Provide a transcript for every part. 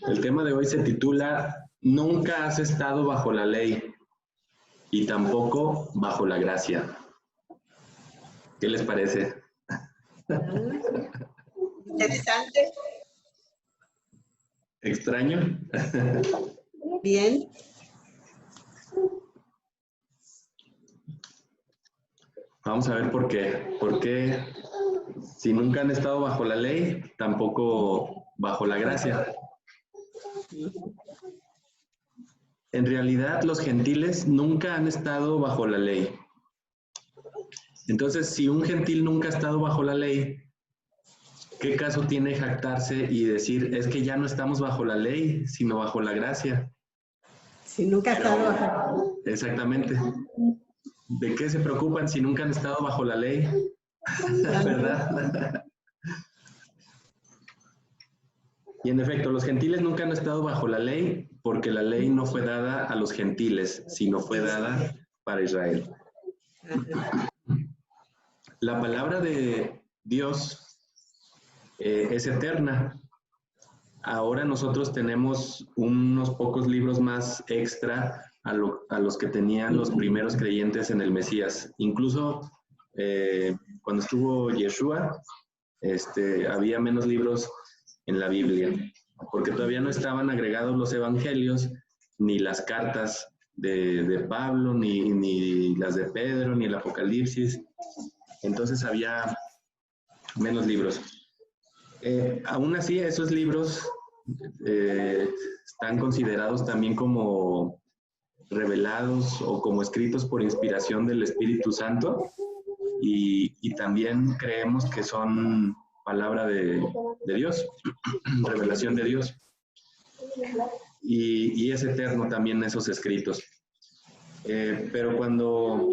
El tema de hoy se titula Nunca has estado bajo la ley y tampoco bajo la gracia. ¿Qué les parece? Interesante. ¿Extraño? Bien. Vamos a ver por qué. ¿Por qué si nunca han estado bajo la ley, tampoco bajo la gracia? En realidad, los gentiles nunca han estado bajo la ley. Entonces, si un gentil nunca ha estado bajo la ley, ¿qué caso tiene jactarse y decir, es que ya no estamos bajo la ley, sino bajo la gracia? Si nunca ha estado bajo. Exactamente. ¿De qué se preocupan si nunca han estado bajo la ley? ¿Verdad? Y en efecto, los gentiles nunca han estado bajo la ley porque la ley no fue dada a los gentiles, sino fue dada para Israel. La palabra de Dios es eterna. Ahora nosotros tenemos unos pocos libros más extra a los que tenían los primeros creyentes en el Mesías. Incluso cuando estuvo Yeshua, había menos libros en la Biblia, porque todavía no estaban agregados los evangelios, ni las cartas de Pablo, ni las de Pedro, ni el Apocalipsis. Entonces había menos libros. Aún así, esos libros están considerados también como revelados o como escritos por inspiración del Espíritu Santo y también creemos que son palabra de Dios, revelación de Dios. Y es eterno también esos escritos. Pero cuando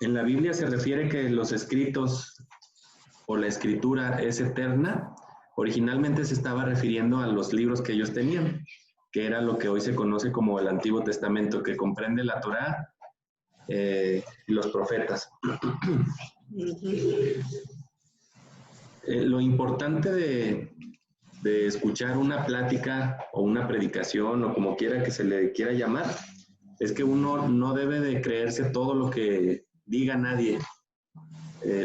en la Biblia se refiere que los escritos o la escritura es eterna, originalmente se estaba refiriendo a los libros que ellos tenían, que era lo que hoy se conoce como el Antiguo Testamento, que comprende la Torá y los profetas. Lo importante de escuchar una plática o una predicación o como quiera que se le quiera llamar, es que uno no debe de creerse todo lo que diga nadie.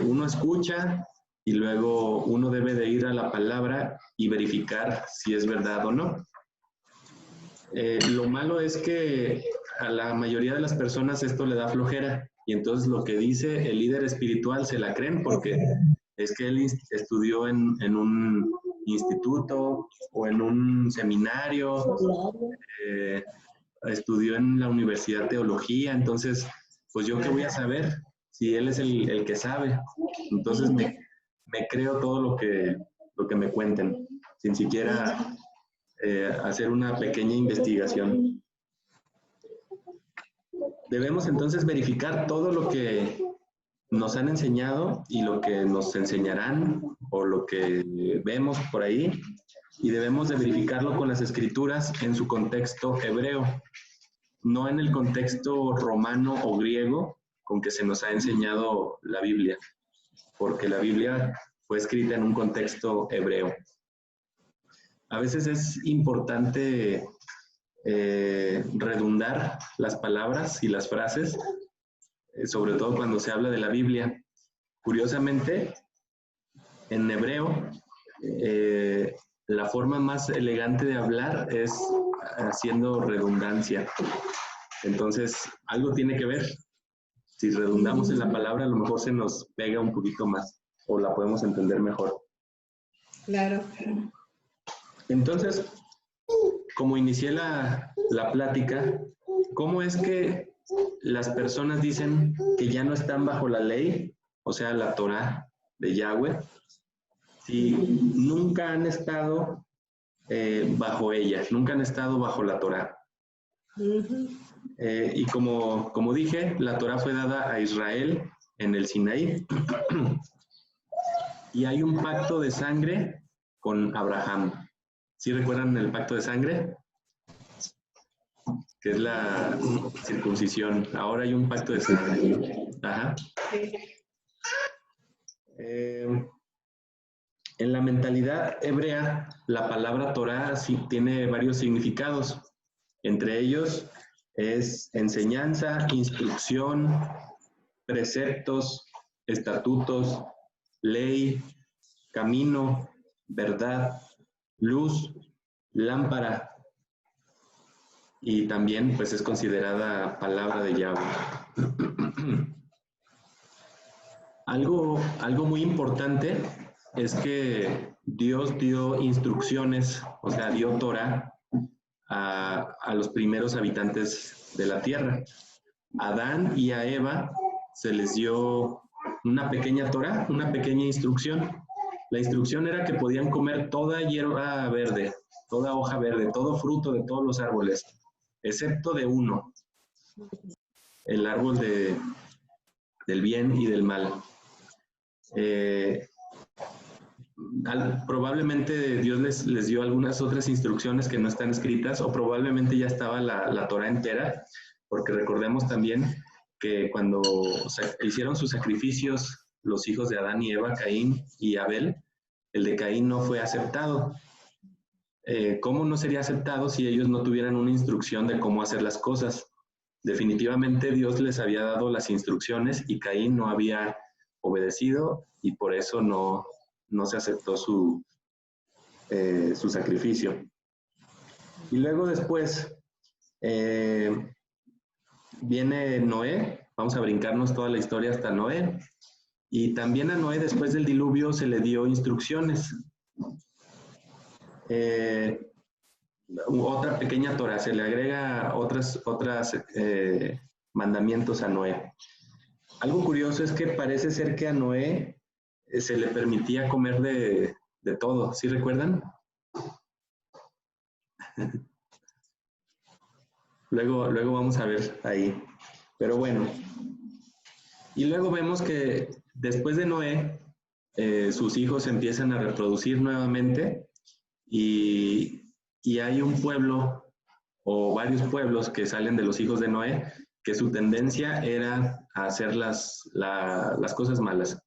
Uno escucha y luego uno debe de ir a la palabra y verificar si es verdad o no. Lo malo es que a la mayoría de las personas esto le da flojera y entonces lo que dice el líder espiritual se la creen porque es que él estudió en un instituto o en un seminario, estudió en la Universidad Teología, entonces, pues yo qué voy a saber si él es el que sabe. Entonces me creo todo lo que me cuenten, sin siquiera hacer una pequeña investigación. Debemos entonces verificar todo lo que nos han enseñado y lo que nos enseñarán o lo que vemos por ahí y debemos de verificarlo con las escrituras en su contexto hebreo, no en el contexto romano o griego con que se nos ha enseñado la Biblia, porque la Biblia fue escrita en un contexto hebreo. A veces es importante redundar las palabras y las frases, sobre todo cuando se habla de la Biblia. Curiosamente, en hebreo, la forma más elegante de hablar es haciendo redundancia. Entonces, algo tiene que ver. Si redundamos en la palabra, a lo mejor se nos pega un poquito más o la podemos entender mejor. Claro. Entonces, como inicié la plática, ¿cómo es que las personas dicen que ya no están bajo la ley, o sea, la Torá de Yahweh, si nunca han estado bajo ella, nunca han estado bajo la Torá? Y como dije, la Torá fue dada a Israel en el Sinaí y hay un pacto de sangre con Abraham. ¿Sí recuerdan el pacto de sangre? Que es la circuncisión. Ahora hay un pacto de sangre. Ajá. En la mentalidad hebrea, la palabra Torah sí tiene varios significados. Entre ellos es enseñanza, instrucción, preceptos, estatutos, ley, camino, verdad, luz, lámpara, y también pues es considerada palabra de Yahweh. Algo muy importante es que Dios dio instrucciones, o sea, dio Torah a los primeros habitantes de la tierra. A Adán y a Eva se les dio una pequeña Torah, una pequeña instrucción. La instrucción era que podían comer toda hierba verde, toda hoja verde, todo fruto de todos los árboles, excepto de uno, el árbol del bien y del mal. Probablemente Dios les dio algunas otras instrucciones que no están escritas, o probablemente ya estaba la Torah entera, porque recordemos también que cuando hicieron sus sacrificios los hijos de Adán y Eva, Caín y Abel, el de Caín no fue aceptado. ¿Cómo no sería aceptado si ellos no tuvieran una instrucción de cómo hacer las cosas? Definitivamente Dios les había dado las instrucciones y Caín no había obedecido, y por eso no se aceptó su sacrificio. Y luego después viene Noé. Vamos a brincarnos toda la historia hasta Noé. Y también a Noé, después del diluvio, se le dio instrucciones. Otra pequeña Torah, se le agrega otras mandamientos a Noé. Algo curioso es que parece ser que a Noé se le permitía comer de todo, ¿sí recuerdan? Luego vamos a ver ahí. Pero bueno. Y luego vemos que después de Noé, sus hijos empiezan a reproducir nuevamente y hay un pueblo o varios pueblos que salen de los hijos de Noé, que su tendencia era a hacer las cosas malas.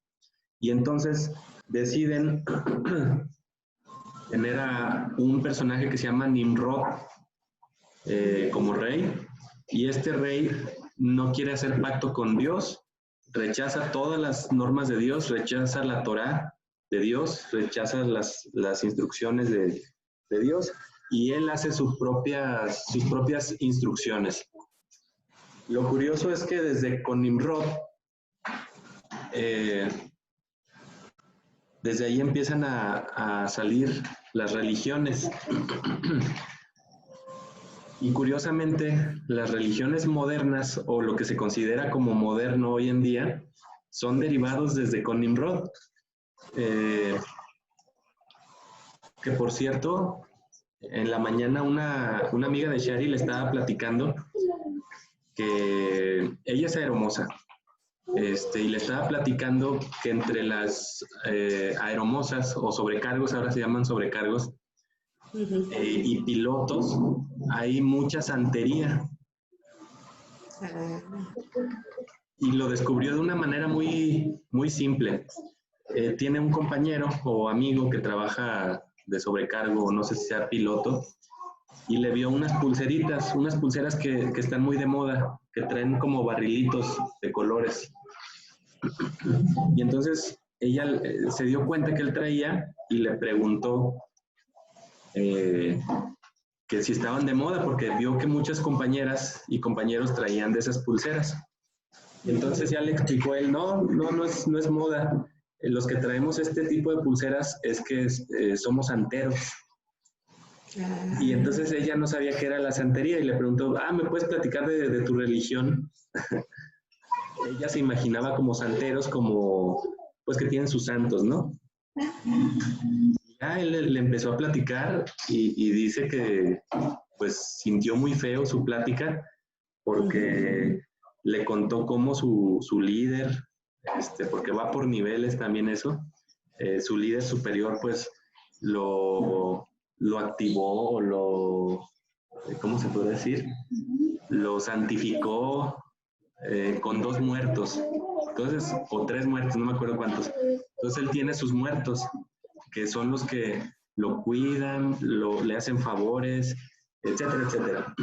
Y entonces deciden tener a un personaje que se llama Nimrod como rey, y este rey no quiere hacer pacto con Dios, rechaza todas las normas de Dios, rechaza la Torá de Dios, rechaza las instrucciones de Dios, y él hace sus propias instrucciones. Lo curioso es que desde con Nimrod, desde ahí empiezan a salir las religiones. Y curiosamente, las religiones modernas, o lo que se considera como moderno hoy en día, son derivados desde con Nimrod. Que por cierto, en la mañana una amiga de Shari le estaba platicando que ella es aeromoza, y le estaba platicando que entre las aeromosas o sobrecargos, ahora se llaman sobrecargos, y pilotos, hay mucha santería. Y lo descubrió de una manera muy, muy simple. Tiene un compañero o amigo que trabaja de sobrecargo, no sé si sea piloto, y le vio unas pulseras que están muy de moda, que traen como barrilitos de colores. Y entonces ella se dio cuenta que él traía y le preguntó que si estaban de moda, porque vio que muchas compañeras y compañeros traían de esas pulseras. Y entonces ya le explicó él, no es moda. Los que traemos este tipo de pulseras es que somos santeros. Y entonces ella no sabía qué era la santería y le preguntó, ¿me puedes platicar de tu religión? Ella se imaginaba como santeros, como pues que tienen sus santos, ¿no? Ya él le empezó a platicar y dice que pues sintió muy feo su plática, porque le contó cómo su líder, porque va por niveles también eso, su líder superior pues lo activó, o ¿cómo se puede decir? Lo santificó con 2 muertos, entonces, o 3 muertos, no me acuerdo cuántos. Entonces él tiene sus muertos, que son los que lo cuidan, le hacen favores, etcétera, etcétera.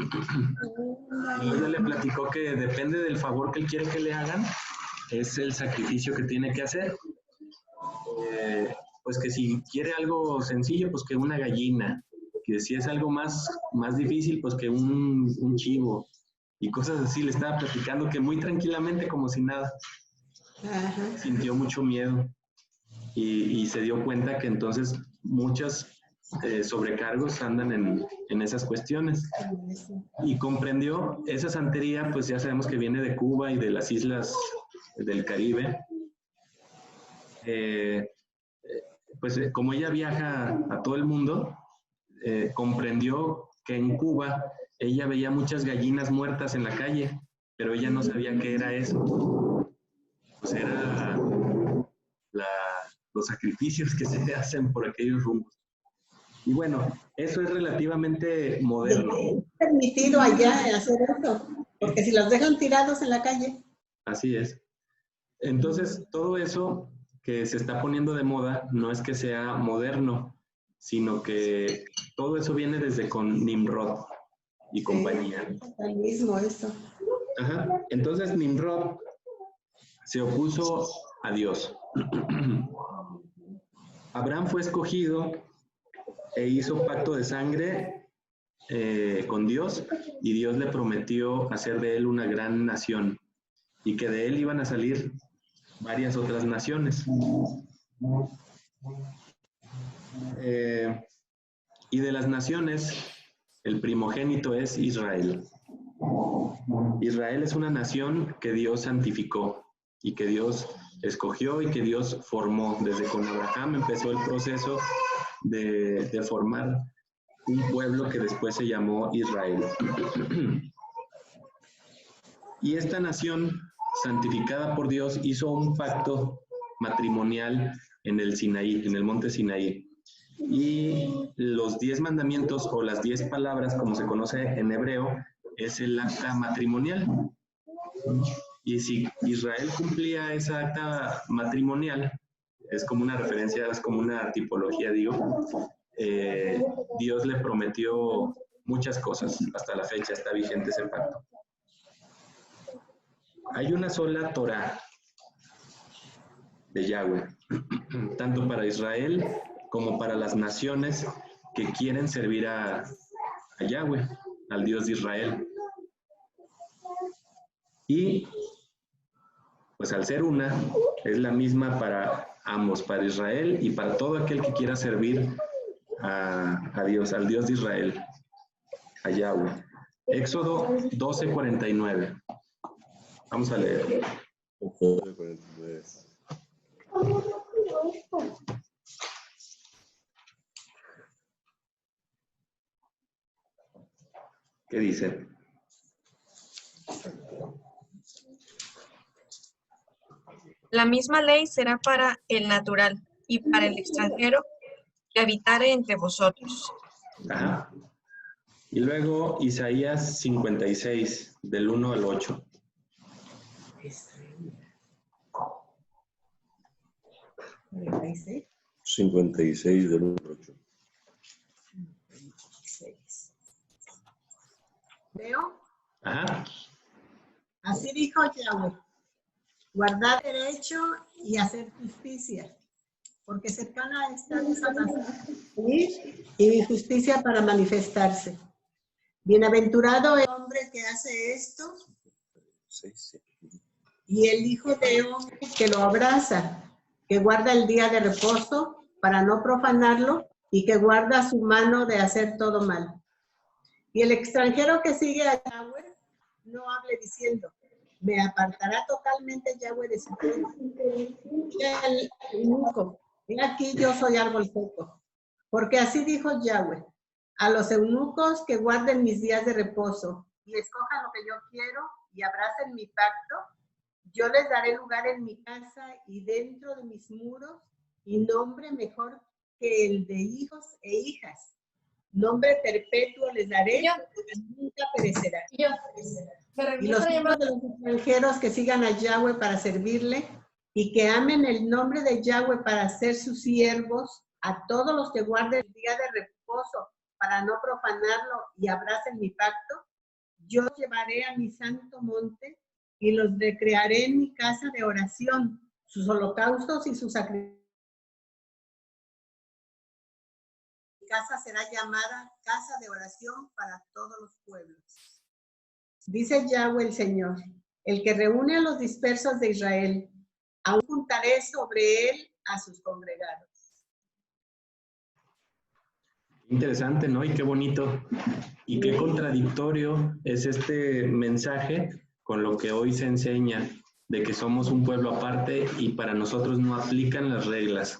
Y ella le platicó que depende del favor que él quiere que le hagan, es el sacrificio que tiene que hacer. Pues que si quiere algo sencillo, pues que una gallina. Que si es algo más difícil, pues que un chivo. Y cosas así. Le estaba platicando que muy tranquilamente, como si nada. Ajá. Sintió mucho miedo. Y se dio cuenta que entonces muchos sobrecargos andan en esas cuestiones. Y comprendió esa santería, pues ya sabemos que viene de Cuba y de las islas del Caribe. Pues como ella viaja a todo el mundo, comprendió que en Cuba ella veía muchas gallinas muertas en la calle, pero ella no sabía qué era eso. Pues era los sacrificios que se hacen por aquellos rumbos. Y bueno, eso es relativamente moderno. ¿Es permitido allá hacer eso? Porque si los dejan tirados en la calle. Así es. Entonces, todo eso que se está poniendo de moda no es que sea moderno, sino que todo eso viene desde con Nimrod y compañía. El mismo eso. Ajá. Entonces, Nimrod se opuso a Dios. Abraham fue escogido e hizo pacto de sangre con Dios, y Dios le prometió hacer de él una gran nación y que de él iban a salir varias otras naciones. Y de las naciones, el primogénito es Israel. Israel es una nación que Dios santificó y que Dios escogió y que Dios formó. Desde con Abraham empezó el proceso de formar un pueblo que después se llamó Israel. Y esta nación, santificada por Dios, hizo un pacto matrimonial en el Sinaí, en el monte Sinaí. Y los 10 mandamientos o las 10 palabras, como se conoce en hebreo, es el acta matrimonial. Y si Israel cumplía esa acta matrimonial, es como una referencia, es como una tipología, digo, Dios le prometió muchas cosas. Hasta la fecha está vigente ese pacto. Hay una sola Torá de Yahweh, tanto para Israel como para las naciones que quieren servir a Yahweh, al Dios de Israel. Y pues al ser una, es la misma para ambos, para Israel y para todo aquel que quiera servir a Dios, al Dios de Israel, a Yahweh. Éxodo 12:49. Vamos a leer. ¿Qué dice? La misma ley será para el natural y para el extranjero que habitare entre vosotros. Ajá. Y luego Isaías 56, del 1 al 8. 56 del 1 al 8. ¿Veo? Ajá. Así dijo Yahweh: guardad derecho y hacer justicia, porque cercana está mi salvación y mi justicia para manifestarse. Bienaventurado el hombre que hace esto y el hijo de hombre que lo abraza, que guarda el día de reposo para no profanarlo y que guarda su mano de hacer todo mal. Y el extranjero que sigue a Yahweh no hable diciendo: me apartará totalmente Yahweh de su pueblo. Y el eunuco: he aquí yo soy árbol seco. Porque así dijo Yahweh: a los eunucos que guarden mis días de reposo y escojan lo que yo quiero y abracen mi pacto, yo les daré lugar en mi casa y dentro de mis muros, y nombre mejor que el de hijos e hijas. Nombre perpetuo les daré, que nunca perecerá. Y los hijos de los extranjeros que sigan a Yahweh para servirle y que amen el nombre de Yahweh para ser sus siervos, a todos los que guarden el día de reposo para no profanarlo y abracen mi pacto, yo los llevaré a mi santo monte y los recrearé en mi casa de oración. Sus holocaustos y sus sacrificios. Mi casa será llamada casa de oración para todos los pueblos. Dice Yahweh el Señor, el que reúne a los dispersos de Israel, aún juntaré sobre él a sus congregados. Interesante, ¿no? Y qué bonito. Y qué contradictorio es este mensaje con lo que hoy se enseña, de que somos un pueblo aparte y para nosotros no aplican las reglas.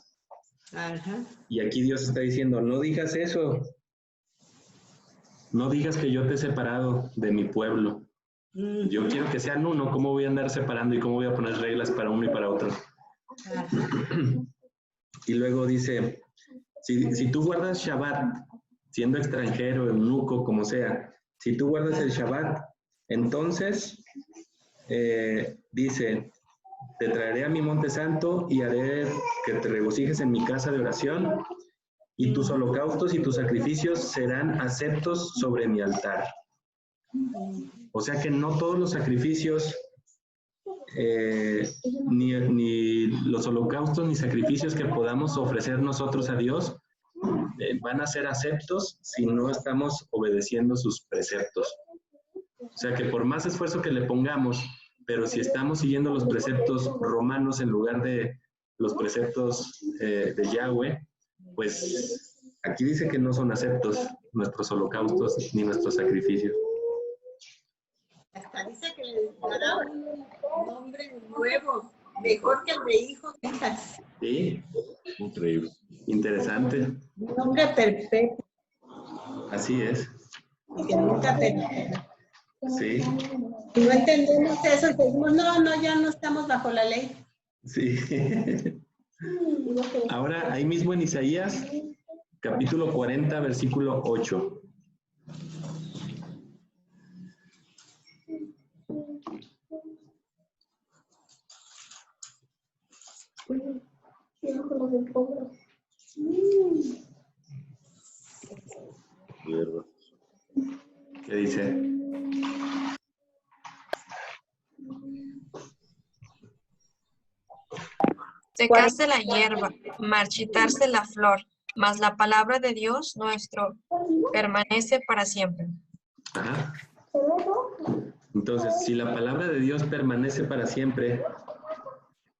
Ajá. Y aquí Dios está diciendo, no digas eso. No digas que yo te he separado de mi pueblo. Yo quiero que sean uno. ¿Cómo voy a andar separando y cómo voy a poner reglas para uno y para otro? Ajá. Y luego dice, si tú guardas Shabbat, siendo extranjero, eunuco, como sea, si tú guardas el Shabbat, entonces, dice, te traeré a mi monte santo y haré que te regocijes en mi casa de oración, y tus holocaustos y tus sacrificios serán aceptos sobre mi altar. O sea que no todos los sacrificios, ni los holocaustos ni sacrificios que podamos ofrecer nosotros a Dios van a ser aceptos si no estamos obedeciendo sus preceptos. O sea que por más esfuerzo que le pongamos, pero si estamos siguiendo los preceptos romanos en lugar de los preceptos de Yahweh, pues aquí dice que no son aceptos nuestros holocaustos ni nuestros sacrificios. Hasta dice que le dará un nombre nuevo, mejor que el de hijos e hijas. Sí, Increíble. interesante. Un nombre perfecto Así es. y que nunca perecerá. Sí, Si no entendemos eso, decimos, no, ya no estamos bajo la ley. sí. Ahora, ahí mismo en Isaías, capítulo 40, versículo 8. Hierba. ¿Qué dice? Secarse la hierba, marchitarse la flor, mas la palabra de Dios nuestro permanece para siempre. Ajá. Entonces, si la palabra de Dios permanece para siempre,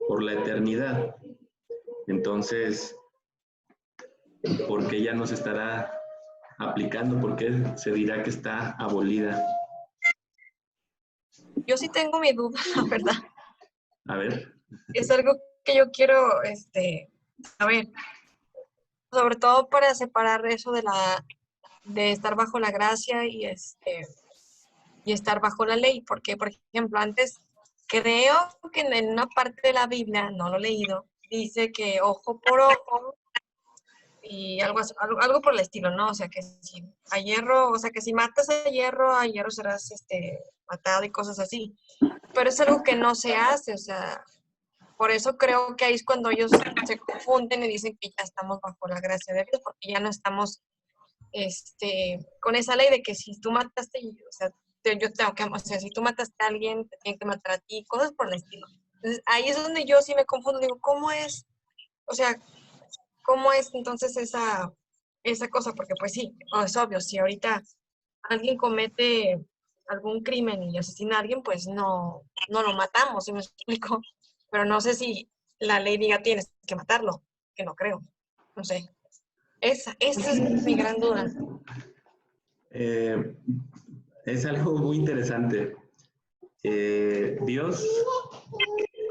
por la eternidad, entonces, ¿por qué ya no se estará aplicando? ¿Por qué se dirá que está abolida? Yo sí tengo mi duda, la verdad. A ver. Es algo que yo quiero saber. Sobre todo para separar eso de estar bajo la gracia y estar bajo la ley. Porque, por ejemplo, antes creo que en una parte de la Biblia, no lo he leído, dice que ojo por ojo y algo por el estilo, ¿no? O sea, que si a hierro, o sea, que si matas a hierro serás matado y cosas así. Pero es algo que no se hace, o sea, por eso creo que ahí es cuando ellos se confunden y dicen que ya estamos bajo la gracia de Dios, porque ya no estamos con esa ley de que si tú mataste, o sea, yo tengo que, o sea, si tú mataste a alguien, te tienen que matar a ti, cosas por el estilo. Entonces, ahí es donde yo sí me confundo, digo, ¿cómo es? O sea, ¿cómo es entonces esa cosa? Porque pues sí, es obvio, si ahorita alguien comete algún crimen y asesina a alguien, pues no lo matamos, ¿sí me explico? Pero no sé si la ley diga tienes que matarlo, que no creo, no sé. Esa es mi gran duda. Es algo muy interesante. Dios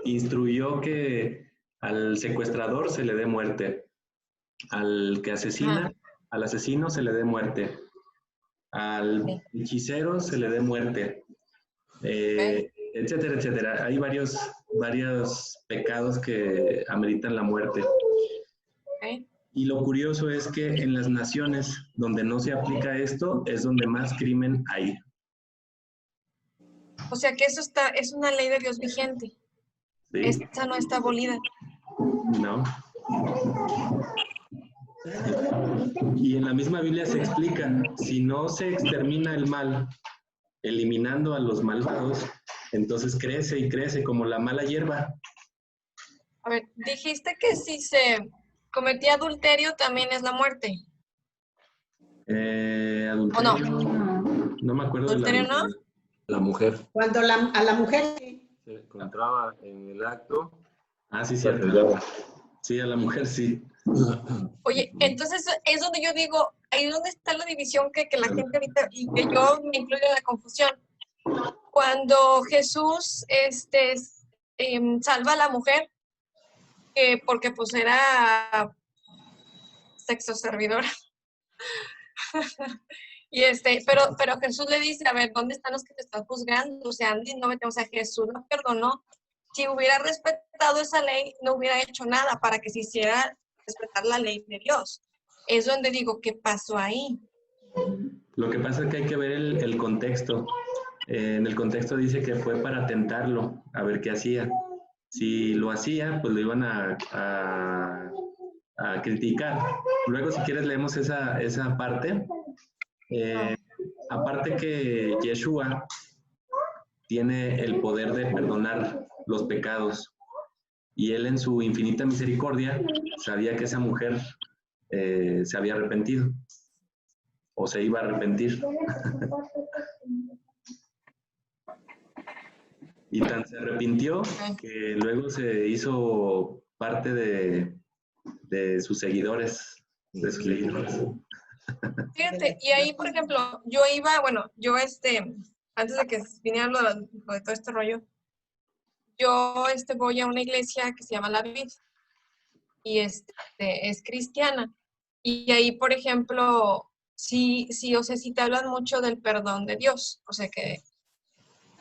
instruyó que al secuestrador se le dé muerte, al que asesina, al asesino se le dé muerte, al hechicero se le dé muerte, etcétera, etcétera. Hay varios pecados que ameritan la muerte. Okay. Y lo curioso es que en las naciones donde no se aplica esto es donde más crimen hay. O sea que es una ley de Dios vigente. ¿Sí? Esta no está abolida. No. Y en la misma Biblia se explica, si no se extermina el mal, eliminando a los malvados, entonces crece y crece como la mala hierba. A ver, dijiste que si se cometía adulterio también es la muerte. Adulterio, no me acuerdo del ¿Adulterio no? adulterio. La mujer Cuando a la mujer sí. se encontraba en el acto. Ah, sí, la cierto. pegaba. Sí, a la mujer sí. Oye, entonces es donde yo digo, ahí es donde está la división que la gente ahorita, y que yo me incluyo en la confusión. Cuando Jesús salva a la mujer, porque pues era sexo servidora. Y pero Jesús le dice, a ver, ¿dónde están los que te están juzgando? O sea, Andy, no o sea, Jesús la perdonó. Si hubiera respetado esa ley, no hubiera hecho nada para que se hiciera respetar la ley de Dios. Es donde digo, ¿qué pasó ahí? Lo que pasa es que hay que ver el contexto. En el contexto dice que fue para tentarlo, a ver qué hacía. Si lo hacía, pues lo iban a criticar. Luego, si quieres, leemos esa parte. Aparte que Yeshua tiene el poder de perdonar los pecados y él en su infinita misericordia sabía que esa mujer se había arrepentido o se iba a arrepentir. Y tan se arrepintió que luego se hizo parte de sus seguidores, Fíjate, y ahí, por ejemplo, yo iba, bueno, yo antes de que viniera lo de todo este rollo, yo voy a una iglesia que se llama La Vid y es cristiana. Y ahí, por ejemplo, sí, o sea, sí te hablan mucho del perdón de Dios. O sea que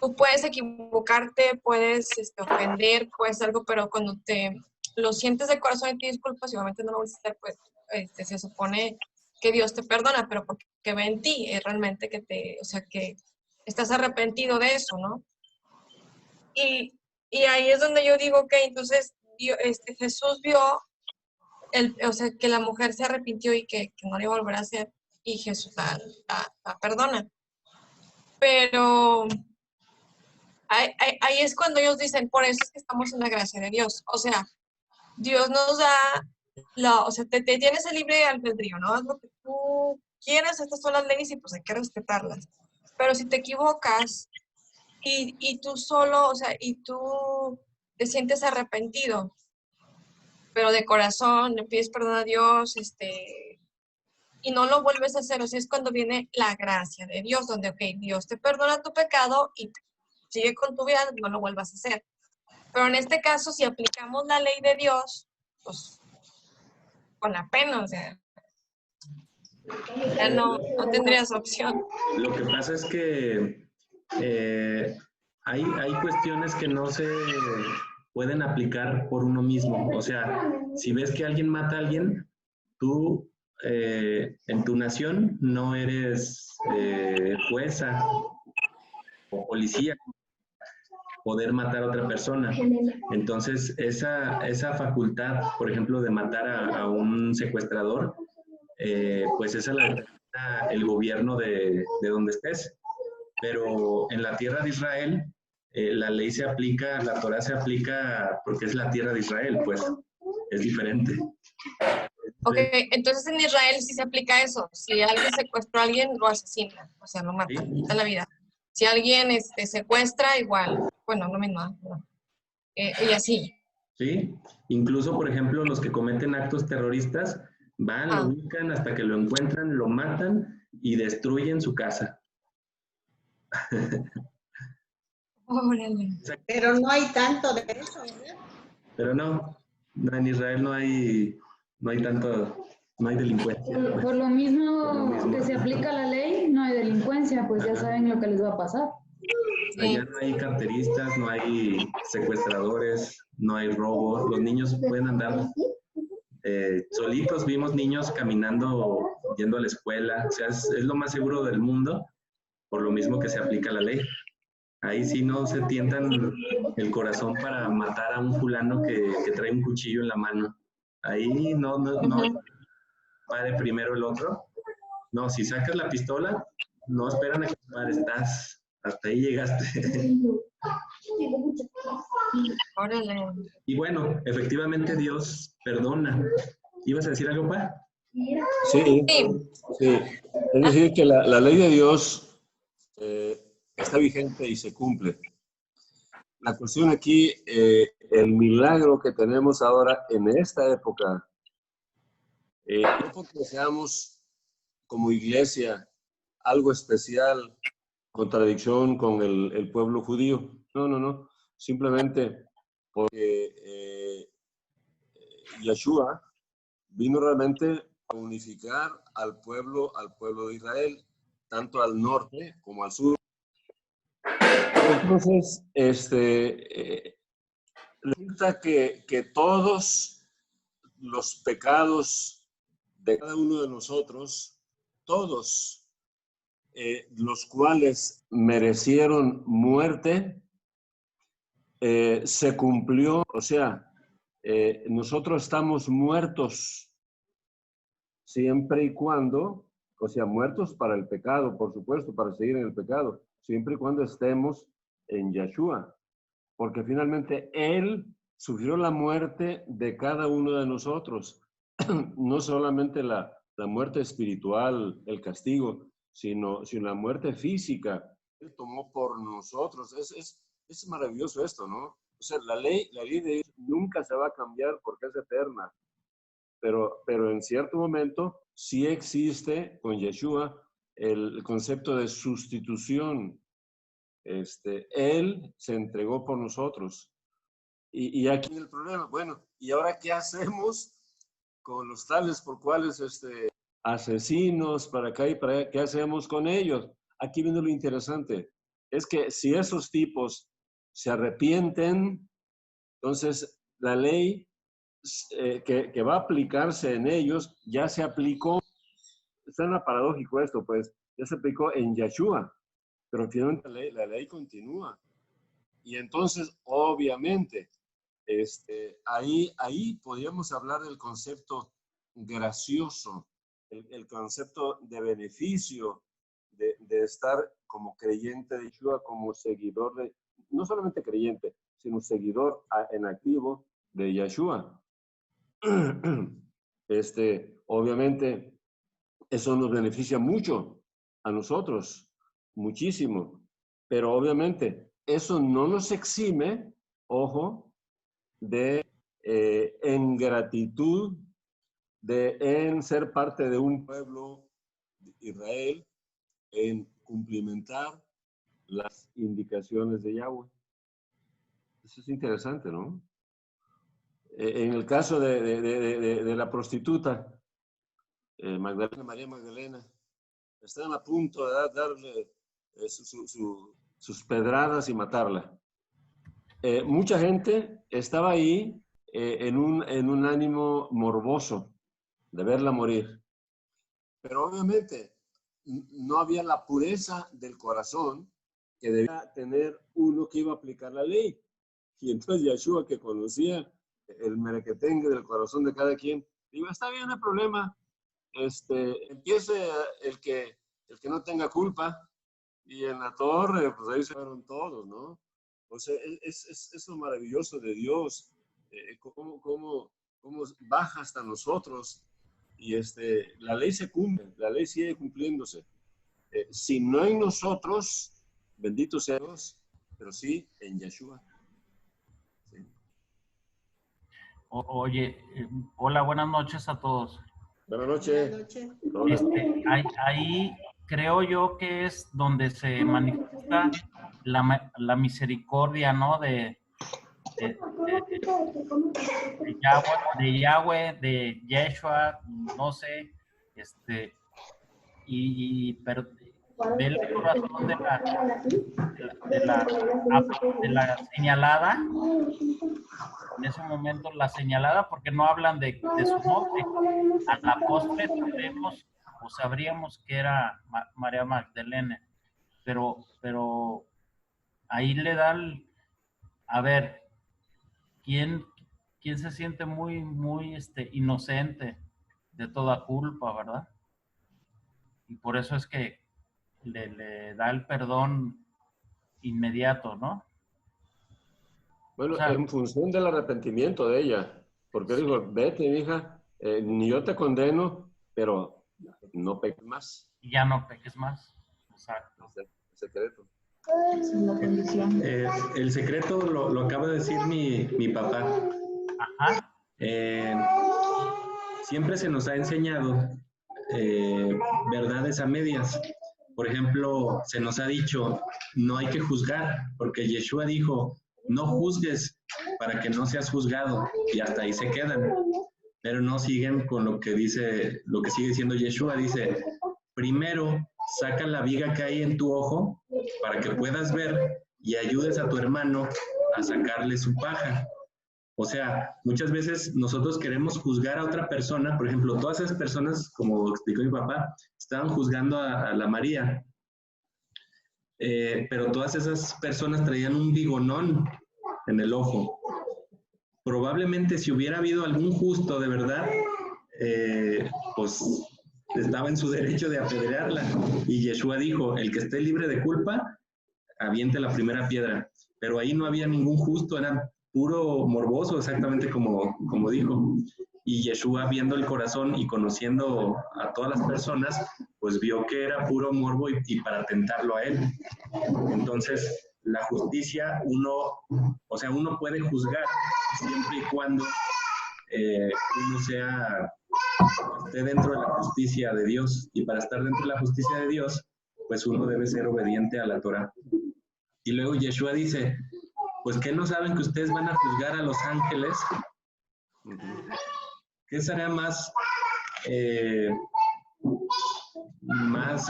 tú puedes equivocarte, puedes ofender, puedes algo, pero cuando te lo sientes de corazón y te disculpas, y obviamente no lo vas a hacer, pues se supone que Dios te perdona, pero porque ve en ti, es realmente o sea, que estás arrepentido de eso, ¿no? Y ahí es donde yo digo que entonces Jesús vio, o sea, que la mujer se arrepintió y que no le iba a volver a hacer, y Jesús la perdona. Pero ahí es cuando ellos dicen, por eso es que estamos en la gracia de Dios. O sea, Dios nos da, o sea, te tienes el libre albedrío, ¿no? Haz lo que tú quieras, estas son las leyes y pues hay que respetarlas. Pero si te equivocas y tú solo, o sea, y tú te sientes arrepentido, pero de corazón le pides perdón a Dios, y no lo vuelves a hacer, o sea, es cuando viene la gracia de Dios, donde, ok, Dios te perdona tu pecado y sigue con tu vida, no lo vuelvas a hacer. Pero en este caso, si aplicamos la ley de Dios, pues con la pena, o sea, ya no tendrías opción. Lo que pasa es que hay cuestiones que no se pueden aplicar por uno mismo. O sea, si ves que alguien mata a alguien, tú en tu nación no eres jueza o policía poder matar a otra persona. Entonces, esa facultad, por ejemplo, de matar a un secuestrador, pues esa la determina el gobierno de donde estés. Pero en la tierra de Israel, la ley se aplica, la Torah se aplica porque es la tierra de Israel, pues es diferente. Ok, entonces en Israel sí se aplica eso. Si alguien secuestró a alguien, lo asesina, o sea, lo mata, ¿Sí? quita la vida. Si alguien secuestra, igual, bueno, lo mismo, ¿no? Y así. ¿Sí? Incluso, por ejemplo, los que cometen actos terroristas van, lo buscan hasta que lo encuentran, lo matan y destruyen su casa. Órale. Pero no hay tanto de eso, ¿verdad? Pero no, en Israel no hay tanto, no hay delincuencia. Por lo mismo que se aplica la ley, no hay delincuencia, pues ya saben lo que les va a pasar. Allá no hay carteristas, no hay secuestradores, no hay robo. Los niños pueden andar solitos. Vimos niños caminando, yendo a la escuela. O sea, es lo más seguro del mundo, por lo mismo que se aplica la ley. Ahí sí no se tientan el corazón para matar a un fulano que trae un cuchillo en la mano. Ahí no. dispare primero el otro. No, si sacas la pistola, no esperan a que dispare, estás, hasta ahí llegaste. Órale. Y bueno, efectivamente Dios perdona. ¿Ibas a decir algo, Pa? Sí, Sí, sí. Es decir, que la ley de Dios está vigente y se cumple. La cuestión aquí, el milagro que tenemos ahora en esta época, no porque seamos como iglesia algo especial, contradicción con el pueblo judío. No, no, no. Simplemente porque Yeshua vino realmente a unificar al pueblo de Israel, tanto al norte como al sur. Entonces, resulta que todos los pecados de cada uno de nosotros, todos los cuales merecieron muerte, se cumplió. O sea, nosotros estamos muertos siempre y cuando, o sea, muertos para el pecado, por supuesto, para seguir en el pecado, siempre y cuando estemos en Yeshua, porque finalmente Él sufrió la muerte de cada uno de nosotros, no solamente la muerte espiritual, el castigo, sino la muerte física. Él tomó por nosotros. Es maravilloso esto, ¿no? O sea, la ley de Dios nunca se va a cambiar porque es eterna, pero en cierto momento sí existe con Yeshua el concepto de sustitución. Él se entregó por nosotros. Y aquí el problema, bueno, ¿y ahora qué hacemos con los tales por cuales asesinos para acá y para allá? ¿Qué hacemos con ellos? Aquí viene lo interesante, es que si esos tipos se arrepienten, entonces la ley que va a aplicarse en ellos ya se aplicó. Suena paradójico esto, pues ya se aplicó en Yeshua, pero finalmente la ley continúa. Y entonces, obviamente, ahí podríamos hablar del concepto gracioso, el concepto de beneficio de estar como creyente de Yeshua, como seguidor de, no solamente creyente, sino seguidor en activo de Yeshua. Obviamente, eso nos beneficia mucho a nosotros, muchísimo, pero obviamente eso no nos exime, ojo, de en gratitud, en ser parte de un pueblo de Israel, en cumplimentar las indicaciones de Yahweh. Eso es interesante, ¿no? En el caso de la prostituta, María Magdalena, están a punto de darle sus pedradas y matarla. Mucha gente estaba ahí en un ánimo morboso de verla morir. Pero obviamente no había la pureza del corazón que debía tener uno que iba a aplicar la ley. Y entonces Yeshua, que conocía el merequetengue del corazón de cada quien, digo, está bien, no hay problema. Empiece el que no tenga culpa. Y en la torre, pues ahí se fueron todos, ¿no? O sea, es lo maravilloso de Dios, cómo baja hasta nosotros. Y la ley se cumple, la ley sigue cumpliéndose. Si no en nosotros, bendito sea Dios, pero sí en Yeshua. Sí. Oye, hola, buenas noches a todos. Buenas noches. Buenas noches. Ahí creo yo que es donde se manifiesta la misericordia, ¿no? De Yahweh, de Yeshua, no sé, pero ve el corazón de la señalada, en ese momento la señalada, porque no hablan de su nombre. A la postre sabemos o sabríamos que era María Magdalena, pero ahí le da a ver, ¿quién se siente muy inocente? de toda culpa, ¿verdad? Y por eso es que le da el perdón inmediato, ¿no? Bueno, O sea, en función del arrepentimiento de ella, porque sí, dijo, vete, hija, ni yo te condeno, pero no peques más. y ya no peques más. Exacto. Es el secreto. Esa es la condición. El secreto lo acaba de decir mi papá. Ajá. Siempre se nos ha enseñado verdades a medias. Por ejemplo, se nos ha dicho, no hay que juzgar, porque Yeshua dijo, no juzgues para que no seas juzgado, y hasta ahí se quedan. Pero no siguen con lo que dice, lo que sigue diciendo Yeshua. Dice, primero saca la viga que hay en tu ojo para que puedas ver y ayudes a tu hermano a sacarle su paja. O sea, muchas veces nosotros queremos juzgar a otra persona. Por ejemplo, todas esas personas, como explicó mi papá, estaban juzgando a la María. Pero todas esas personas traían un bigonón en el ojo. Probablemente si hubiera habido algún justo de verdad, pues estaba en su derecho de apedrearla. Y Yeshua dijo, el que esté libre de culpa, aviente la primera piedra. Pero ahí no había ningún justo, era puro morboso, exactamente como dijo. Y Yeshua, viendo el corazón y conociendo a todas las personas, pues vio que era puro morbo y para tentarlo a él. Entonces, la justicia, uno puede juzgar siempre y cuando uno esté dentro de la justicia de Dios. Y para estar dentro de la justicia de Dios, pues uno debe ser obediente a la Torah. Y luego Yeshua dice, pues ¿qué no saben que ustedes van a juzgar a los ángeles? ¿Qué será más,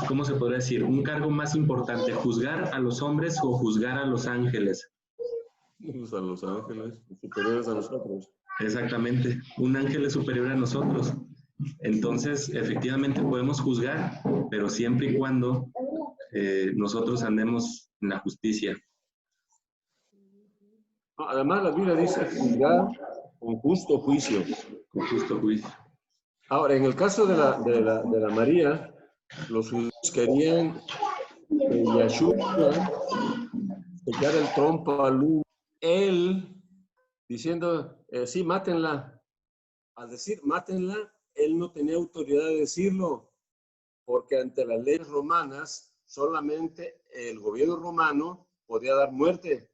¿cómo se podría decir? Un cargo más importante, ¿juzgar a los hombres o juzgar a los ángeles? Pues a los ángeles, superiores a nosotros. Exactamente, un ángel es superior a nosotros. Entonces, efectivamente podemos juzgar, pero siempre y cuando nosotros andemos en la justicia. Además, la Biblia dice juzgar con justo juicio. Con justo juicio. Ahora, en el caso de la María, los judíos querían que Yeshua se echara el trompo a luz. Él, diciendo, sí, mátenla. Al decir, mátenla, él no tenía autoridad de decirlo, porque ante las leyes romanas, solamente el gobierno romano podía dar muerte.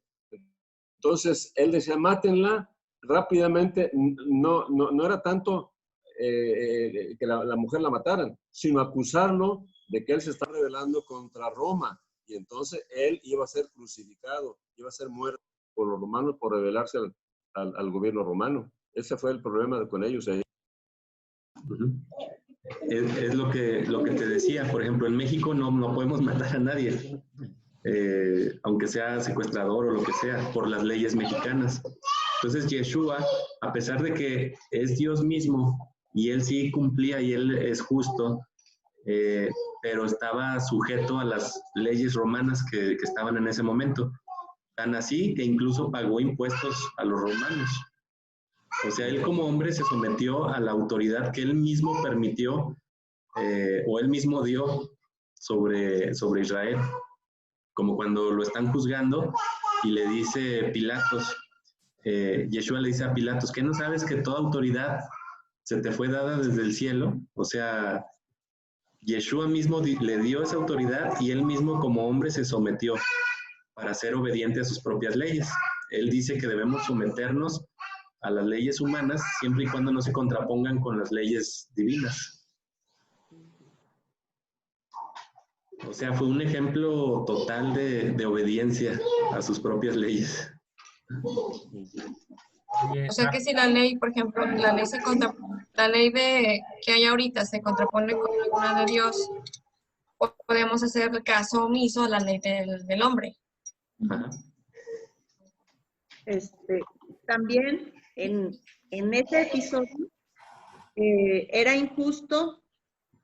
Entonces, él decía, mátenla rápidamente. No era tanto que la mujer la mataran, sino acusarlo de que él se está rebelando contra Roma. Y entonces él iba a ser crucificado, iba a ser muerto por los romanos por rebelarse al gobierno romano. Ese fue el problema con ellos ahí. Es lo que te decía. Por ejemplo, en México no podemos matar a nadie, aunque sea secuestrador o lo que sea, por las leyes mexicanas. Entonces Yeshua, a pesar de que es Dios mismo y él sí cumplía y él es justo, pero estaba sujeto a las leyes romanas que estaban en ese momento. Tan así que incluso pagó impuestos a los romanos. O sea, él como hombre se sometió a la autoridad que él mismo permitió o él mismo dio sobre Israel. Como cuando lo están juzgando y le dice Pilatos, Yeshua le dice a Pilatos, ¿qué no sabes que toda autoridad se te fue dada desde el cielo? O sea, Yeshua mismo le dio esa autoridad y él mismo como hombre se sometió para ser obediente a sus propias leyes. Él dice que debemos someternos a las leyes humanas siempre y cuando no se contrapongan con las leyes divinas. O sea, fue un ejemplo total de obediencia a sus propias leyes. O sea que si la ley, por ejemplo, la ley que hay ahorita se contrapone con alguna de Dios, podemos hacer caso omiso a la ley del hombre. Ajá. También en ese episodio era injusto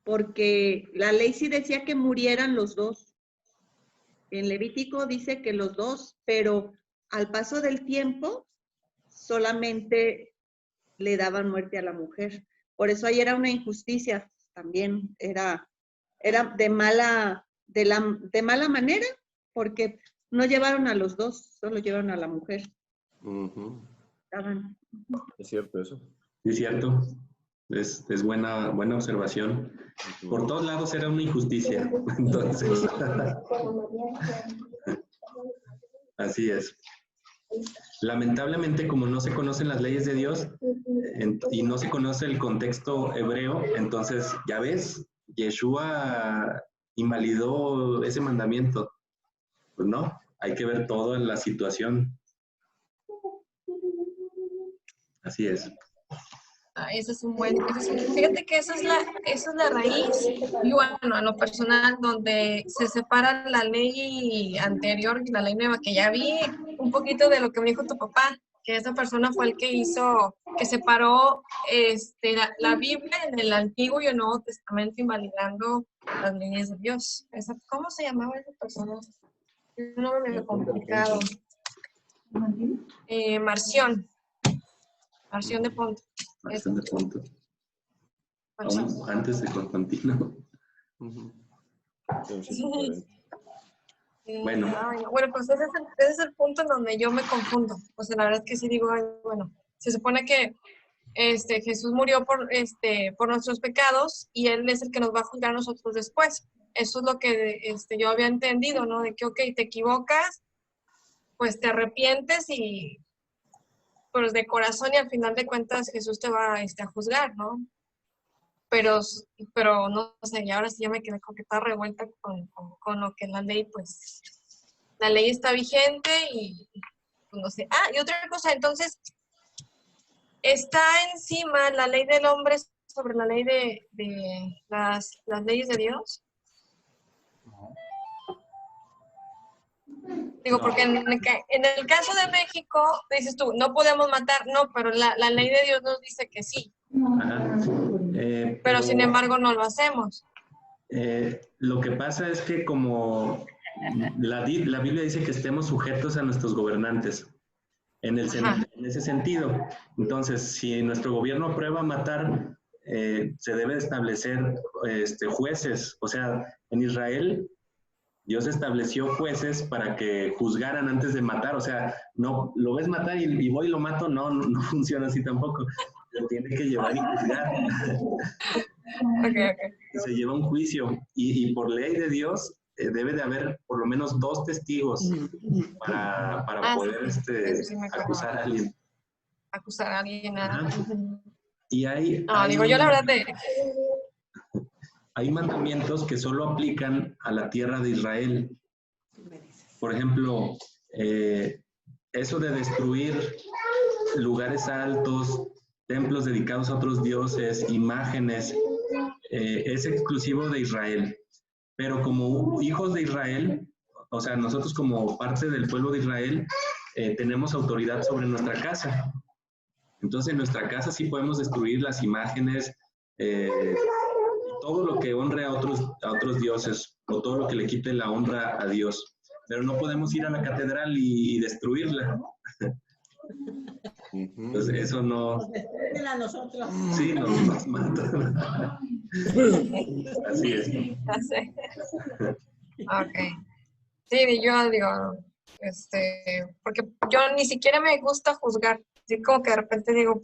porque la ley sí decía que murieran los dos. En Levítico dice que los dos, pero al paso del tiempo solamente le daban muerte a la mujer. Por eso ahí era una injusticia, también era de mala manera, porque no llevaron a los dos, solo llevaron a la mujer. Estaban. Es cierto eso. Sí, es cierto. Es buena observación. Por todos lados era una injusticia. Entonces, así es. Lamentablemente, como no se conocen las leyes de Dios y no se conoce el contexto hebreo, entonces, ya ves, Yeshua invalidó ese mandamiento. Pues no, hay que ver toda la situación. Así es. Ese es un buen, fíjate que esa es la raíz, y bueno, en lo personal, donde se separa la ley anterior y la ley nueva, que ya vi un poquito de lo que me dijo tu papá, que esa persona fue el que hizo, que separó la Biblia en el Antiguo y el Nuevo Testamento, invalidando las leyes de Dios. ¿Cómo se llamaba esa persona? Un nombre medio complicado. Marción de Ponto. Marción de Ponto. Aún antes de Constantino. Bueno. Bueno, pues ese es el punto en donde yo me confundo. O sea, la verdad es que sí digo, ay, bueno, se supone que Jesús murió por nuestros pecados y Él es el que nos va a juzgar a nosotros después. Eso es lo que yo había entendido, ¿no? De que, ok, te equivocas, pues te arrepientes y pues de corazón y al final de cuentas Jesús te va a juzgar, ¿no? Pero no sé, y ahora sí ya me quedé con que está revuelta con lo que la ley, pues, la ley está vigente y pues, no sé. Ah, y otra cosa, entonces, ¿está encima la ley del hombre sobre la ley de las leyes de Dios? Digo, porque en el caso de México, dices tú, no podemos matar, no, pero la ley de Dios nos dice que sí. Ajá. Pero sin embargo no lo hacemos. Lo que pasa es que como la Biblia dice que estemos sujetos a nuestros gobernantes, en ese sentido. Entonces, si nuestro gobierno aprueba matar, se debe establecer jueces. O sea, en Israel Dios estableció jueces para que juzgaran antes de matar. O sea, no lo ves matar y voy y lo mato, no funciona así tampoco. Lo tiene que llevar y juzgar. Okay. Se lleva un juicio y por ley de Dios debe de haber por lo menos 2 testigos para poder acusar a alguien. Acusar a alguien. Y digo yo la verdad hay mandamientos que solo aplican a la tierra de Israel. Por ejemplo, eso de destruir lugares altos, templos dedicados a otros dioses, imágenes, es exclusivo de Israel. Pero como hijos de Israel, o sea, nosotros como parte del pueblo de Israel, tenemos autoridad sobre nuestra casa. Entonces, en nuestra casa sí podemos destruir las imágenes, todo lo que honre a otros dioses, o todo lo que le quite la honra a Dios. Pero no podemos ir a la catedral y destruirla. Entonces, eso no... A nosotros. Sí, nos mata. Así es. Ok. Sí, yo digo, porque yo ni siquiera me gusta juzgar. Así como que de repente digo,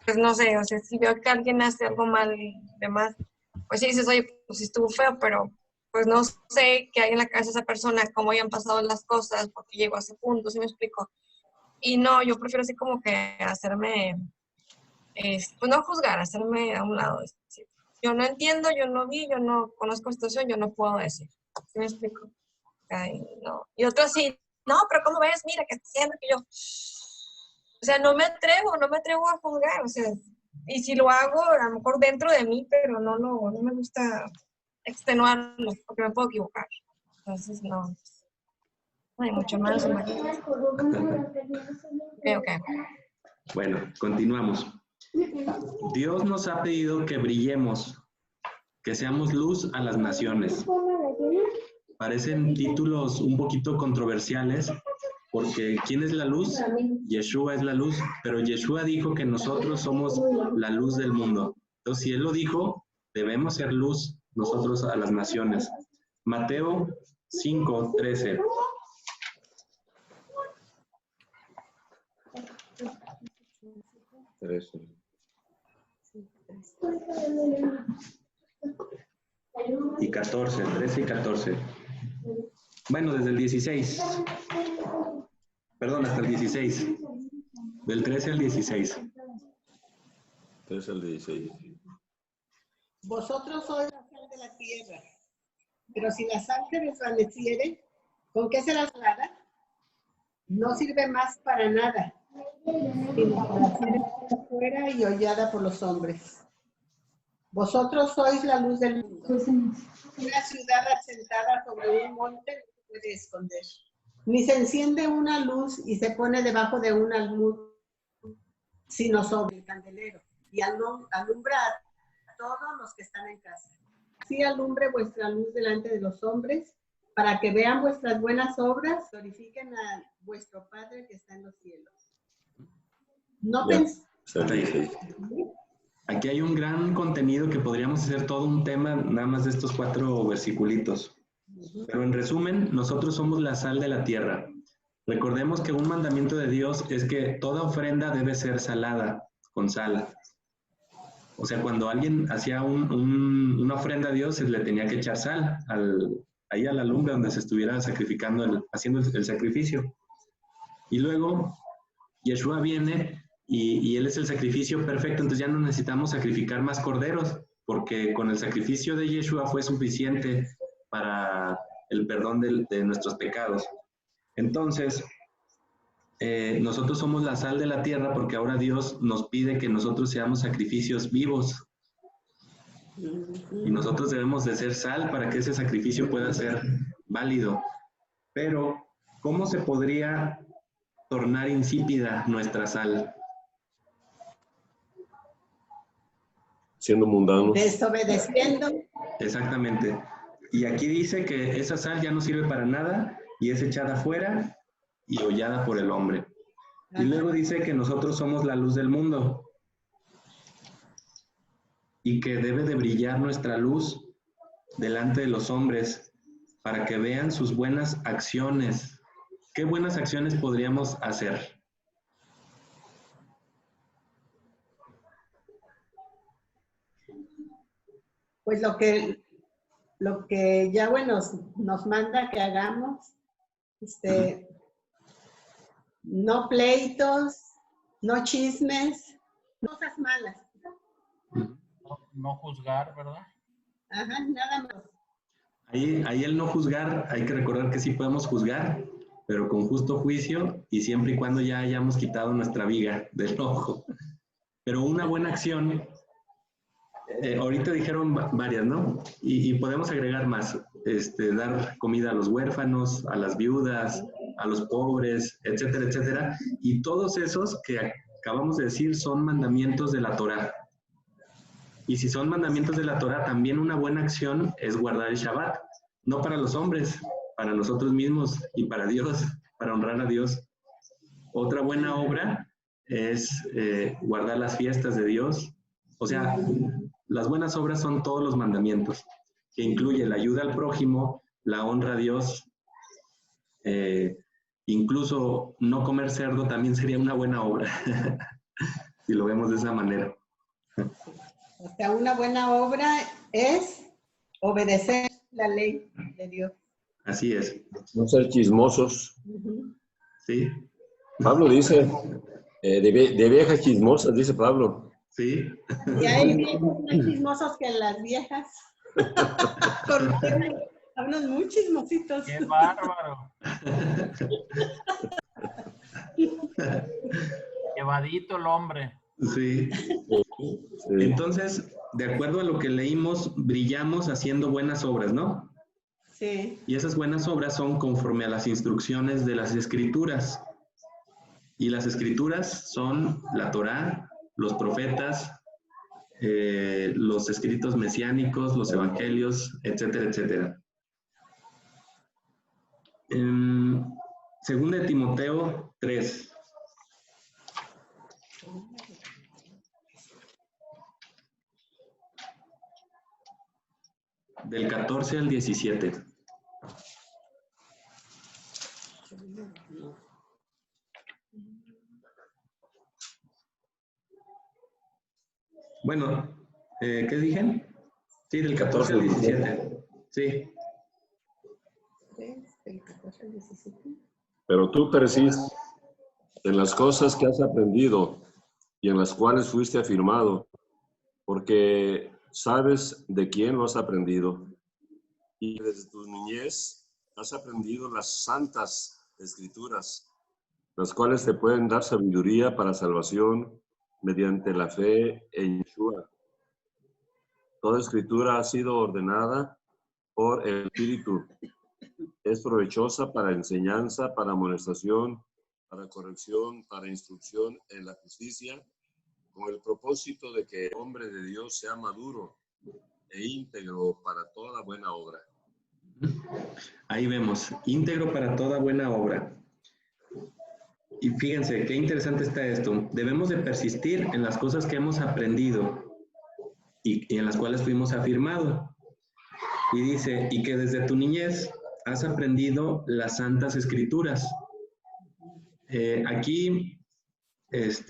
pues no sé, o sea, si veo que alguien hace algo mal y demás, pues sí dices, oye, pues sí estuvo feo, pero pues no sé qué hay en la cabeza de esa persona, cómo hayan pasado las cosas, por qué llegó a ese punto, ¿sí me explico? Y no, yo prefiero así como que hacerme, pues no juzgar, hacerme a un lado. Decir, yo no entiendo, yo no vi, yo no conozco la situación, yo no puedo decir. ¿Sí me explico? Ay, no. Y otro sí, no, pero ¿cómo ves? Mira, que está haciendo que yo... O sea, no me atrevo a juzgar, o sea, y si lo hago, a lo mejor dentro de mí, pero no me gusta extenuarlo, porque me puedo equivocar. Entonces, no hay mucho más. Ok. Bueno, continuamos. Dios nos ha pedido que brillemos, que seamos luz a las naciones. Parecen títulos un poquito controversiales, porque ¿quién es la luz? Yeshua es la luz, pero Yeshua dijo que nosotros somos la luz del mundo. Entonces, si Él lo dijo, debemos ser luz nosotros a las naciones. Mateo 5:13. Y 14, 13 y 14. Bueno, desde el 16. Perdón, hasta el 16. Del 13 al 16. 13 al 16. Vosotros sois la sal de la tierra, pero si la sal se desvaneciere, ¿con qué será salada? No sirve más para nada, sino para ser echada fuera y hollada por los hombres. Vosotros sois la luz del mundo. Una ciudad asentada sobre un monte no se puede esconder. Ni se enciende una luz y se pone debajo de un almud, sino sobre el candelero, y alumbra a todos los que están en casa. Así alumbre vuestra luz delante de los hombres, para que vean vuestras buenas obras, glorifiquen a vuestro Padre que está en los cielos. No penséis. Aquí hay un gran contenido que podríamos hacer todo un tema nada más de estos 4 versiculitos. Pero en resumen, nosotros somos la sal de la tierra. Recordemos que un mandamiento de Dios es que toda ofrenda debe ser salada, con sal. O sea, cuando alguien hacía una ofrenda a Dios, se le tenía que echar sal ahí a la lumbre donde se estuviera sacrificando, haciendo el sacrificio. Y luego, Yeshua viene y Él es el sacrificio perfecto, entonces ya no necesitamos sacrificar más corderos, porque con el sacrificio de Yeshua fue suficiente para el perdón de nuestros pecados. Entonces, nosotros somos la sal de la tierra porque ahora Dios nos pide que nosotros seamos sacrificios vivos. Y nosotros debemos de ser sal para que ese sacrificio pueda ser válido. Pero, ¿cómo se podría tornar insípida nuestra sal? Siendo mundanos. Desobedeciendo. Exactamente. Y aquí dice que esa sal ya no sirve para nada y es echada afuera y hollada por el hombre. Y luego dice que nosotros somos la luz del mundo y que debe de brillar nuestra luz delante de los hombres para que vean sus buenas acciones. ¿Qué buenas acciones podríamos hacer? Pues lo que Yahweh nos manda que hagamos, no pleitos, no chismes, no cosas malas. No juzgar, ¿verdad? Ajá, nada más. Ahí el no juzgar, hay que recordar que sí podemos juzgar, pero con justo juicio y siempre y cuando ya hayamos quitado nuestra viga del ojo. Pero una buena acción, ahorita dijeron varias, ¿no? Y podemos agregar más, dar comida a los huérfanos, a las viudas, a los pobres, etcétera, etcétera. Y todos esos que acabamos de decir son mandamientos de la Torá. Y si son mandamientos de la Torá, también una buena acción es guardar el Shabbat. No para los hombres, para nosotros mismos y para Dios, para honrar a Dios. Otra buena obra es guardar las fiestas de Dios. O sea, las buenas obras son todos los mandamientos, que incluye la ayuda al prójimo, la honra a Dios, incluso no comer cerdo también sería una buena obra, si lo vemos de esa manera. O sea, una buena obra es obedecer la ley de Dios. Así es. No ser chismosos. Sí. Pablo dice, de viejas chismosas, dice Pablo. Sí. Y hay viejos más chismosos que las viejas. Porque hablan muy chismositos. ¡Qué bárbaro! Llevadito el hombre. Sí. Entonces, de acuerdo a lo que leímos, brillamos haciendo buenas obras, ¿no? Sí. Y esas buenas obras son conforme a las instrucciones de las Escrituras. Y las Escrituras son la Torá, los profetas, los escritos mesiánicos, los evangelios, etcétera, etcétera. Segunda de Timoteo 3. Del 14 al 17. Bueno, ¿qué dije? Sí, del 14 al 17. Sí. Del 14 al 17. Pero tú persistes en las cosas que has aprendido y en las cuales fuiste afirmado, porque sabes de quién lo has aprendido. Y desde tu niñez has aprendido las santas escrituras, las cuales te pueden dar sabiduría para salvación mediante la fe en Yeshua. Toda escritura ha sido ordenada por el Espíritu. Es provechosa para enseñanza, para amonestación, para corrección, para instrucción en la justicia, con el propósito de que el hombre de Dios sea maduro e íntegro para toda buena obra. Ahí vemos, íntegro para toda buena obra. Y fíjense, qué interesante está esto. Debemos de persistir en las cosas que hemos aprendido y en las cuales fuimos afirmados. Y dice, y que desde tu niñez has aprendido las santas escrituras. Aquí, es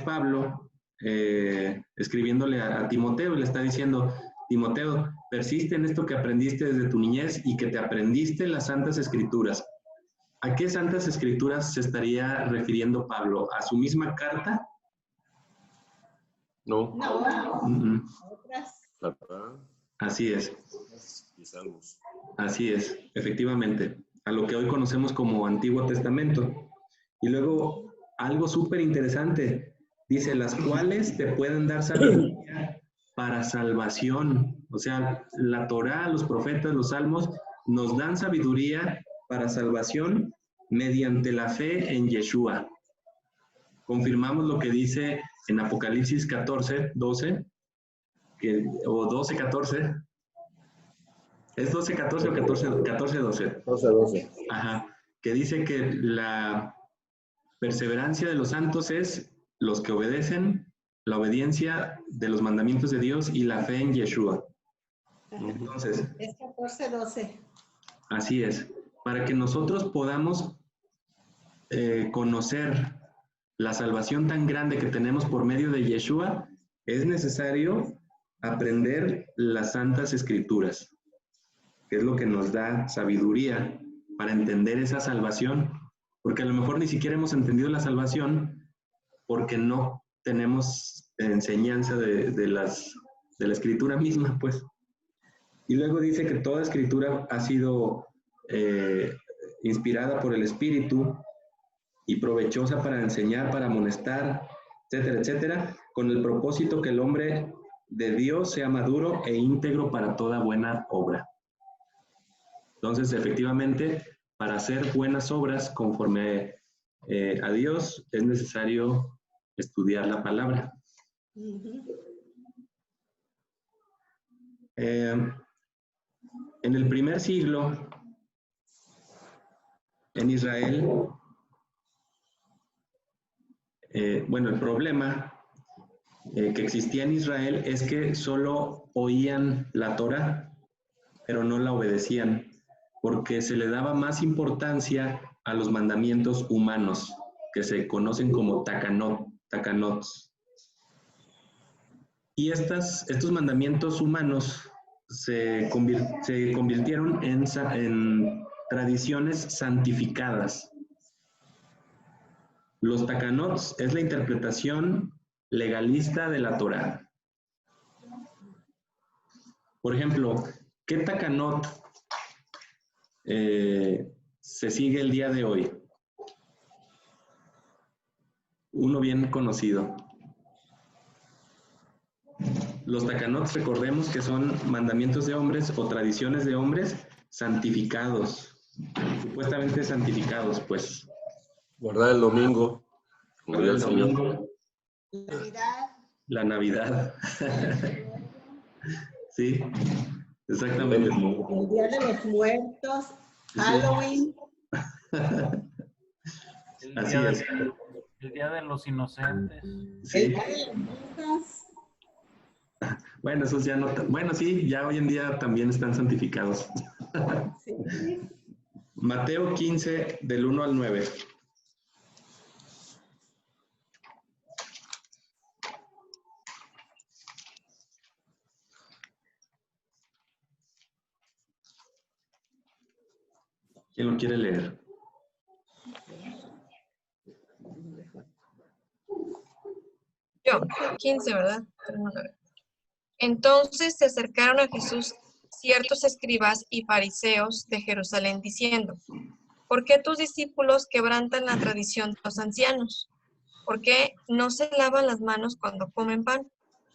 Pablo escribiéndole a Timoteo y le está diciendo, Timoteo, persiste en esto que aprendiste desde tu niñez y que te aprendiste las santas escrituras. ¿A qué santas escrituras se estaría refiriendo Pablo? ¿A su misma carta? No. No. Otras. Así es. Y salmos. Así es, efectivamente. A lo que hoy conocemos como Antiguo Testamento. Y luego, algo súper interesante. Dice, las cuales te pueden dar sabiduría para salvación. O sea, la Torá, los profetas, los salmos, nos dan sabiduría para salvación mediante la fe en Yeshua. Confirmamos lo que dice en Apocalipsis 14, 12, o 12, 14. ¿Es 12, 14 o 14, 14, 12? 12, 12. Ajá. Que dice que la perseverancia de los santos es los que obedecen, la obediencia de los mandamientos de Dios y la fe en Yeshua. Entonces, Es 14, 12. así es. Para que nosotros podamos conocer la salvación tan grande que tenemos por medio de Yeshua, es necesario aprender las santas escrituras, que es lo que nos da sabiduría para entender esa salvación, porque a lo mejor ni siquiera hemos entendido la salvación porque no tenemos enseñanza de la escritura misma, pues. Y luego dice que toda escritura ha sido inspirada por el Espíritu y provechosa para enseñar, para amonestar, etcétera, etcétera, con el propósito que el hombre de Dios sea maduro e íntegro para toda buena obra. Entonces, efectivamente, para hacer buenas obras conforme a Dios, es necesario estudiar la palabra. En el primer siglo, en Israel, el problema que existía en Israel es que solo oían la Torá, pero no la obedecían, porque se le daba más importancia a los mandamientos humanos, que se conocen como takanots. Y estos mandamientos humanos se convirtieron en tradiciones santificadas. Los takanots es la interpretación legalista de la Torá. Por ejemplo, ¿qué takanot se sigue el día de hoy? Uno bien conocido. Los takanots, recordemos que son mandamientos de hombres o tradiciones de hombres santificados, supuestamente santificados, pues. Guardar el domingo. Guardar el domingo. Navidad. La Navidad. Sí, exactamente. El Día de los Muertos, Halloween. Así es. El Día de los Inocentes. Sí. El Día de las Brujas. Bueno, esos ya no, bueno, sí, ya hoy en día también están santificados. Sí. Mateo 15, del 1 al 9. ¿Quién lo quiere leer? Yo, 15, ¿verdad? Entonces se acercaron a Jesús ciertos escribas y fariseos de Jerusalén diciendo, ¿por qué tus discípulos quebrantan la tradición de los ancianos? ¿Por qué no se lavan las manos cuando comen pan?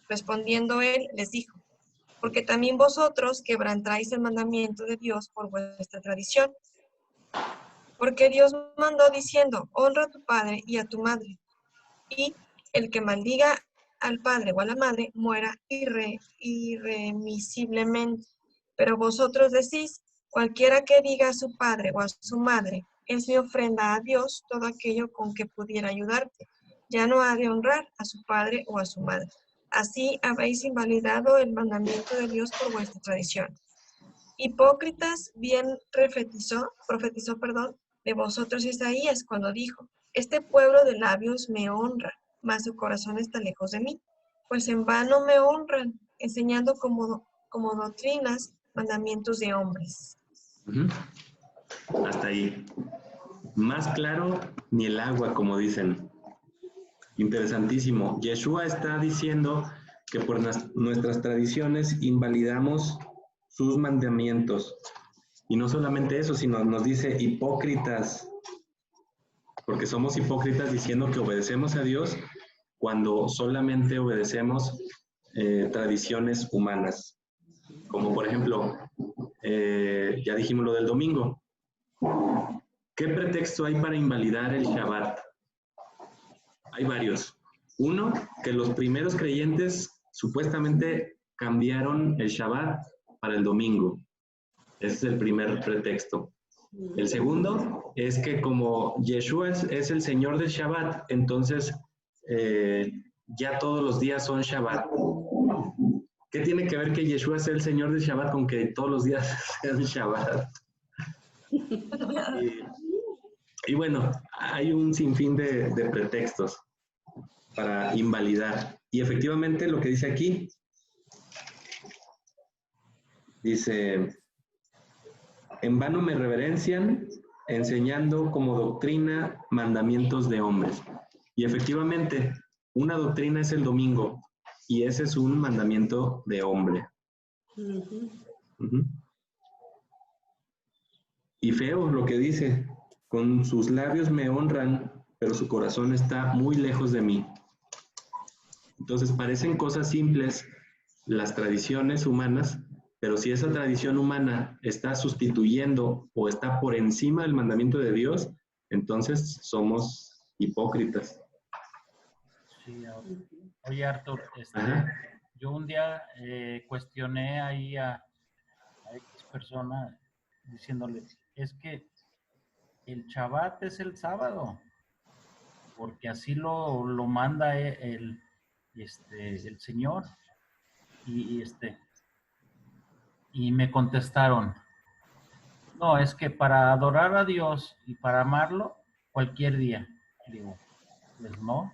Respondiendo él, les dijo, porque también vosotros quebrantáis el mandamiento de Dios por vuestra tradición. Porque Dios mandó diciendo, honra a tu padre y a tu madre, y el que maldiga al padre o a la madre muera irremisiblemente. Pero vosotros decís, cualquiera que diga a su padre o a su madre, es mi ofrenda a Dios, todo aquello con que pudiera ayudarte. Ya no ha de honrar a su padre o a su madre. Así habéis invalidado el mandamiento de Dios por vuestra tradición. Hipócritas, bien profetizó, de vosotros Isaías cuando dijo, este pueblo de labios me honra, mas su corazón está lejos de mí, pues en vano me honran, enseñando como doctrinas mandamientos de hombres. Hasta ahí. Más claro ni el agua, como dicen. Interesantísimo. Yeshua está diciendo que por nuestras tradiciones invalidamos sus mandamientos. Y no solamente eso, sino nos dice hipócritas, porque somos hipócritas diciendo que obedecemos a Dios cuando solamente obedecemos tradiciones humanas. Como por ejemplo, ya dijimos lo del domingo. ¿Qué pretexto hay para invalidar el Shabbat? Hay varios. Uno, que los primeros creyentes supuestamente cambiaron el Shabbat para el domingo. Ese es el primer pretexto. El segundo es que como Yeshua es el Señor del Shabbat, entonces ya todos los días son Shabbat. ¿Qué tiene que ver que Yeshua sea el Señor del Shabbat con que todos los días sean Shabbat? Y bueno, hay un sinfín de pretextos para invalidar. Y efectivamente lo que dice aquí, dice, en vano me reverencian, enseñando como doctrina mandamientos de hombres. Y efectivamente, una doctrina es el domingo, y ese es un mandamiento de hombre. Y feo lo que dice, con sus labios me honran, pero su corazón está muy lejos de mí. Entonces parecen cosas simples las tradiciones humanas, pero si esa tradición humana está sustituyendo o está por encima del mandamiento de Dios, entonces somos hipócritas. Sí, oye Arthur, yo un día cuestioné ahí a X persona diciéndole, es que el Shabbat es el sábado, porque así lo manda el Señor. Y me contestaron, no, es que para adorar a Dios y para amarlo, cualquier día. Digo, pues no,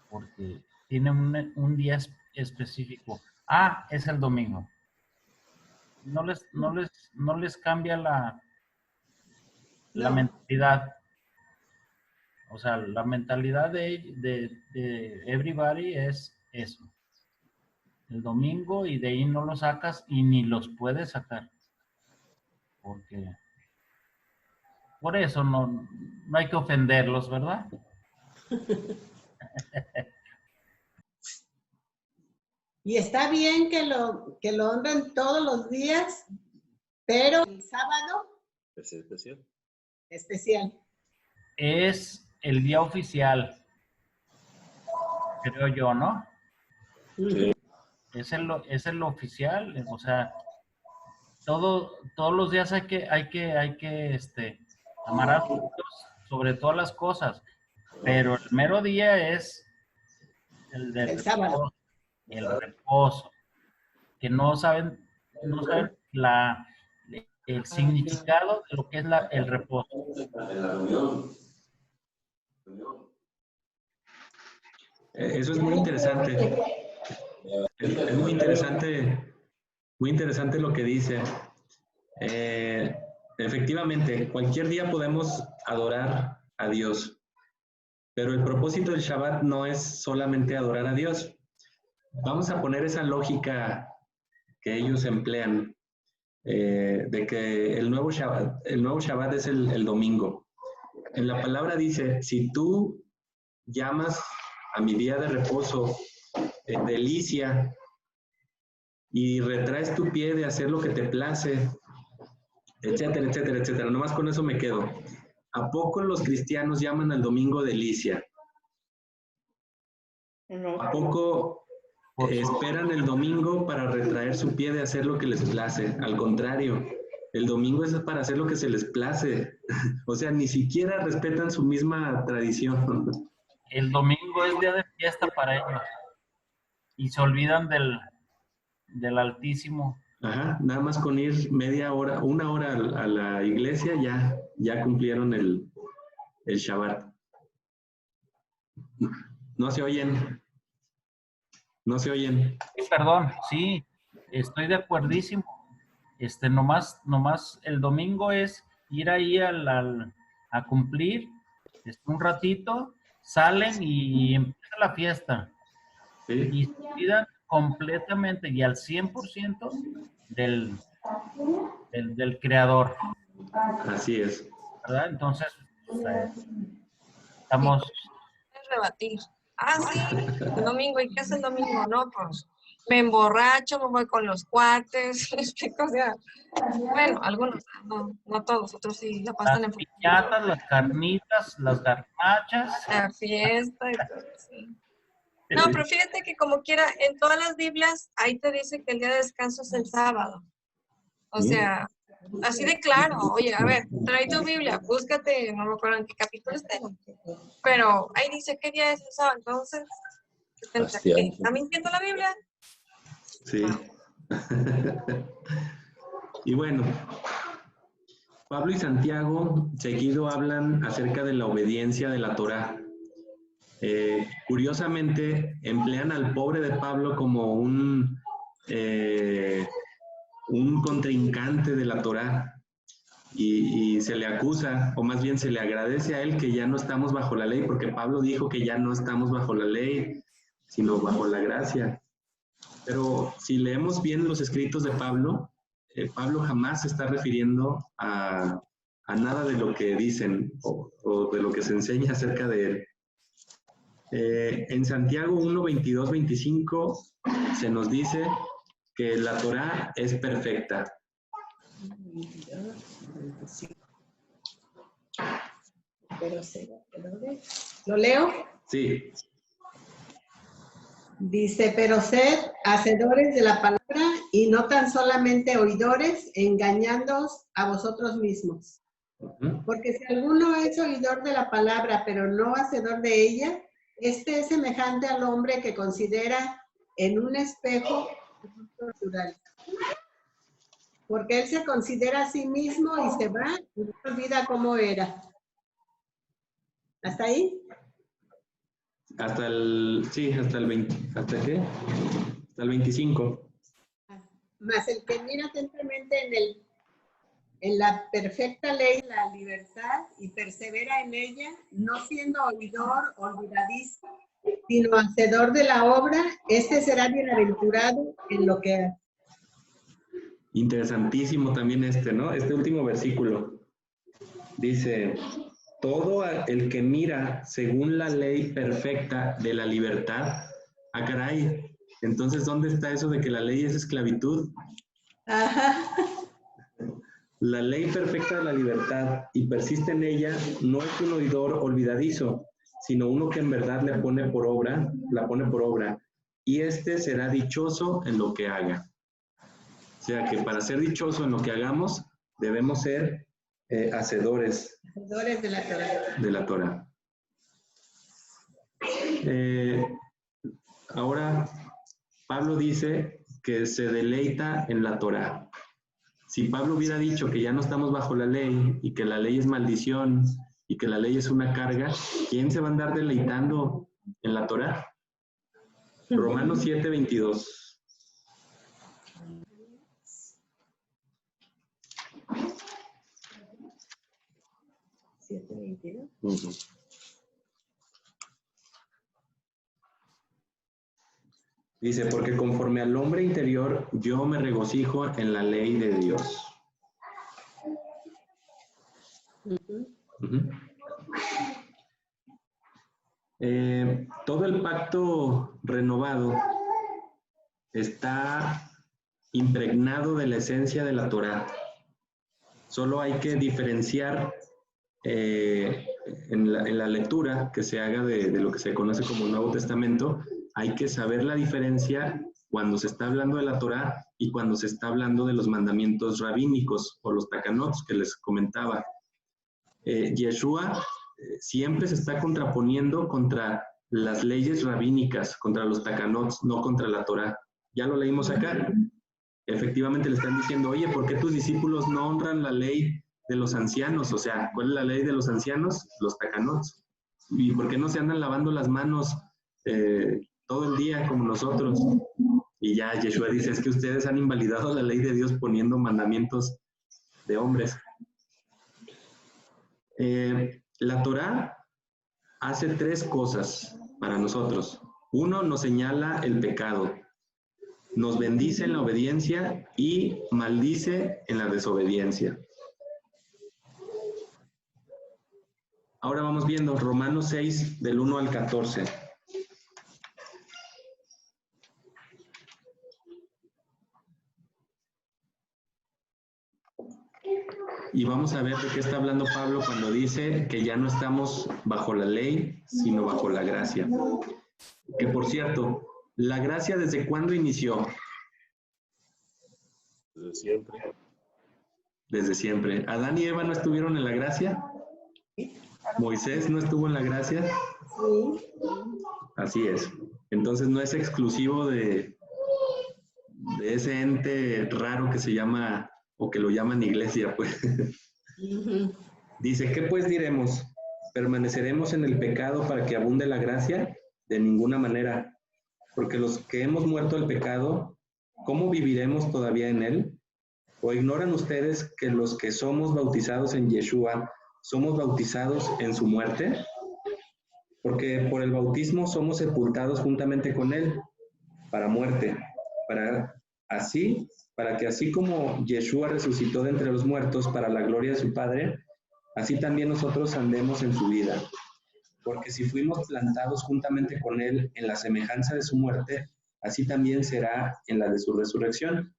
porque tiene un día específico. Ah, es el domingo. No les cambia la mentalidad. O sea, la mentalidad de everybody es eso. El domingo, y de ahí no lo sacas y ni los puedes sacar. Porque por eso no hay que ofenderlos, ¿verdad? Y está bien que lo honren todos los días, pero el sábado ¿Es especial? especial. Es el día oficial, creo yo, ¿no? Sí. Es el oficial, o sea, todos los días hay que amar a Dios sobre todas las cosas, pero el mero día es el del sábado. el reposo, que no saben el significado de lo que es el reposo. Eso es muy interesante. Es muy interesante lo que dice. Efectivamente, cualquier día podemos adorar a Dios, pero el propósito del Shabbat no es solamente adorar a Dios. Vamos a poner esa lógica que ellos emplean, de que el nuevo Shabbat es el domingo. En la palabra dice, si tú llamas a mi día de reposo delicia y retraes tu pie de hacer lo que te place, etcétera, etcétera, etcétera. Nomás con eso me quedo. ¿A poco los cristianos llaman al domingo delicia? ¿A poco esperan el domingo para retraer su pie de hacer lo que les place? Al contrario, el domingo es para hacer lo que se les place. O sea, ni siquiera respetan su misma tradición. El domingo es día de fiesta para ellos y se olvidan del Altísimo. Ajá, nada más con ir media hora, una hora a la iglesia, ya cumplieron el Shabbat. No se oyen. No se oyen. Sí, perdón, sí, estoy de acuerdísimo. Nomás el domingo es ir ahí a cumplir un ratito, salen y empieza la fiesta. ¿Sí? Y se olvidan completamente y al 100% del creador. Así es. ¿Verdad? Entonces, estamos... Rebatir. Ah, sí, el domingo. ¿Y qué hace el domingo? No, pues me emborracho, me voy con los cuates. O sea, bueno, algunos, no todos, otros sí la pasan Las en piñatas, las carnitas, las garnachas. la fiesta y todo, sí. No, pero fíjate que como quiera, en todas las Biblias, ahí te dice que el día de descanso es el sábado. O sea, así de claro. Oye, a ver, trae tu Biblia, búscate, no me acuerdo en qué capítulo esté, pero ahí dice qué día es el sábado. Entonces, ¿está mintiendo la Biblia? Sí. Y bueno, Pablo y Santiago seguido hablan acerca de la obediencia de la Torá. Curiosamente, emplean al pobre de Pablo como un contrincante de la Torá y se le acusa, o más bien se le agradece a él que ya no estamos bajo la ley, porque Pablo dijo que ya no estamos bajo la ley, sino bajo la gracia. Pero si leemos bien los escritos de Pablo, Pablo jamás se está refiriendo a nada de lo que dicen o de lo que se enseña acerca de él. En Santiago 1, 22, 25 se nos dice que la Torá es perfecta. ¿Lo leo? Sí. Dice, pero sed hacedores de la palabra y no tan solamente oidores, engañándoos a vosotros mismos. Porque si alguno es oidor de la palabra, pero no hacedor de ella, este es semejante al hombre que considera en un espejo natural. Porque él se considera a sí mismo y se va y no olvida cómo era. ¿Hasta ahí? Hasta el 20, ¿hasta qué? Hasta el 25. Mas el que mira atentamente en la perfecta ley, la libertad, y persevera en ella, no siendo oidor, olvidadizo, sino hacedor de la obra, este será bienaventurado en lo que hace. Interesantísimo también ¿no? Este último versículo. Dice, todo el que mira según la ley perfecta de la libertad, ah, caray, entonces, ¿dónde está eso de que la ley es esclavitud? Ajá. La ley perfecta de la libertad y persiste en ella no es un oidor olvidadizo, sino uno que en verdad la pone por obra, y este será dichoso en lo que haga. O sea que para ser dichoso en lo que hagamos, debemos ser hacedores de la Torá. De la Torá. Ahora Pablo dice que se deleita en la Torá. Si Pablo hubiera dicho que ya no estamos bajo la ley y que la ley es maldición y que la ley es una carga, ¿quién se va a andar deleitando en la Torá? Romanos 7:22. Dice, porque conforme al hombre interior, yo me regocijo en la ley de Dios. Todo el pacto renovado está impregnado de la esencia de la Torá. Solo hay que diferenciar en la lectura que se haga de lo que se conoce como el Nuevo Testamento. Hay que saber la diferencia cuando se está hablando de la Torá y cuando se está hablando de los mandamientos rabínicos o los takanot que les comentaba. Yeshua siempre se está contraponiendo contra las leyes rabínicas, contra los takanot, no contra la Torá. Ya lo leímos acá. Efectivamente le están diciendo, oye, ¿por qué tus discípulos no honran la ley de los ancianos? O sea, ¿cuál es la ley de los ancianos? Los takanot. ¿Y por qué no se andan lavando las manos todo el día como nosotros? Y ya Yeshua dice, es que ustedes han invalidado la ley de Dios poniendo mandamientos de hombres. La Torá hace tres cosas para nosotros. Uno, nos señala el pecado, nos bendice en la obediencia y maldice en la desobediencia. Ahora vamos viendo Romanos 6, del 1 al 14. Y vamos a ver de qué está hablando Pablo cuando dice que ya no estamos bajo la ley, sino bajo la gracia. Que por cierto, ¿la gracia desde cuándo inició? Desde siempre. Desde siempre. ¿Adán y Eva no estuvieron en la gracia? ¿Moisés no estuvo en la gracia? Sí. Así es. Entonces no es exclusivo de ese ente raro que se llama, o que lo llaman iglesia, pues. Dice, ¿qué pues diremos? ¿Permaneceremos en el pecado para que abunde la gracia? De ninguna manera. Porque los que hemos muerto al pecado, ¿cómo viviremos todavía en él? ¿O ignoran ustedes que los que somos bautizados en Yeshua, somos bautizados en su muerte? Porque por el bautismo somos sepultados juntamente con él para muerte, para que así como Yeshua resucitó de entre los muertos para la gloria de su Padre, así también nosotros andemos en su vida. Porque si fuimos plantados juntamente con él en la semejanza de su muerte, así también será en la de su resurrección.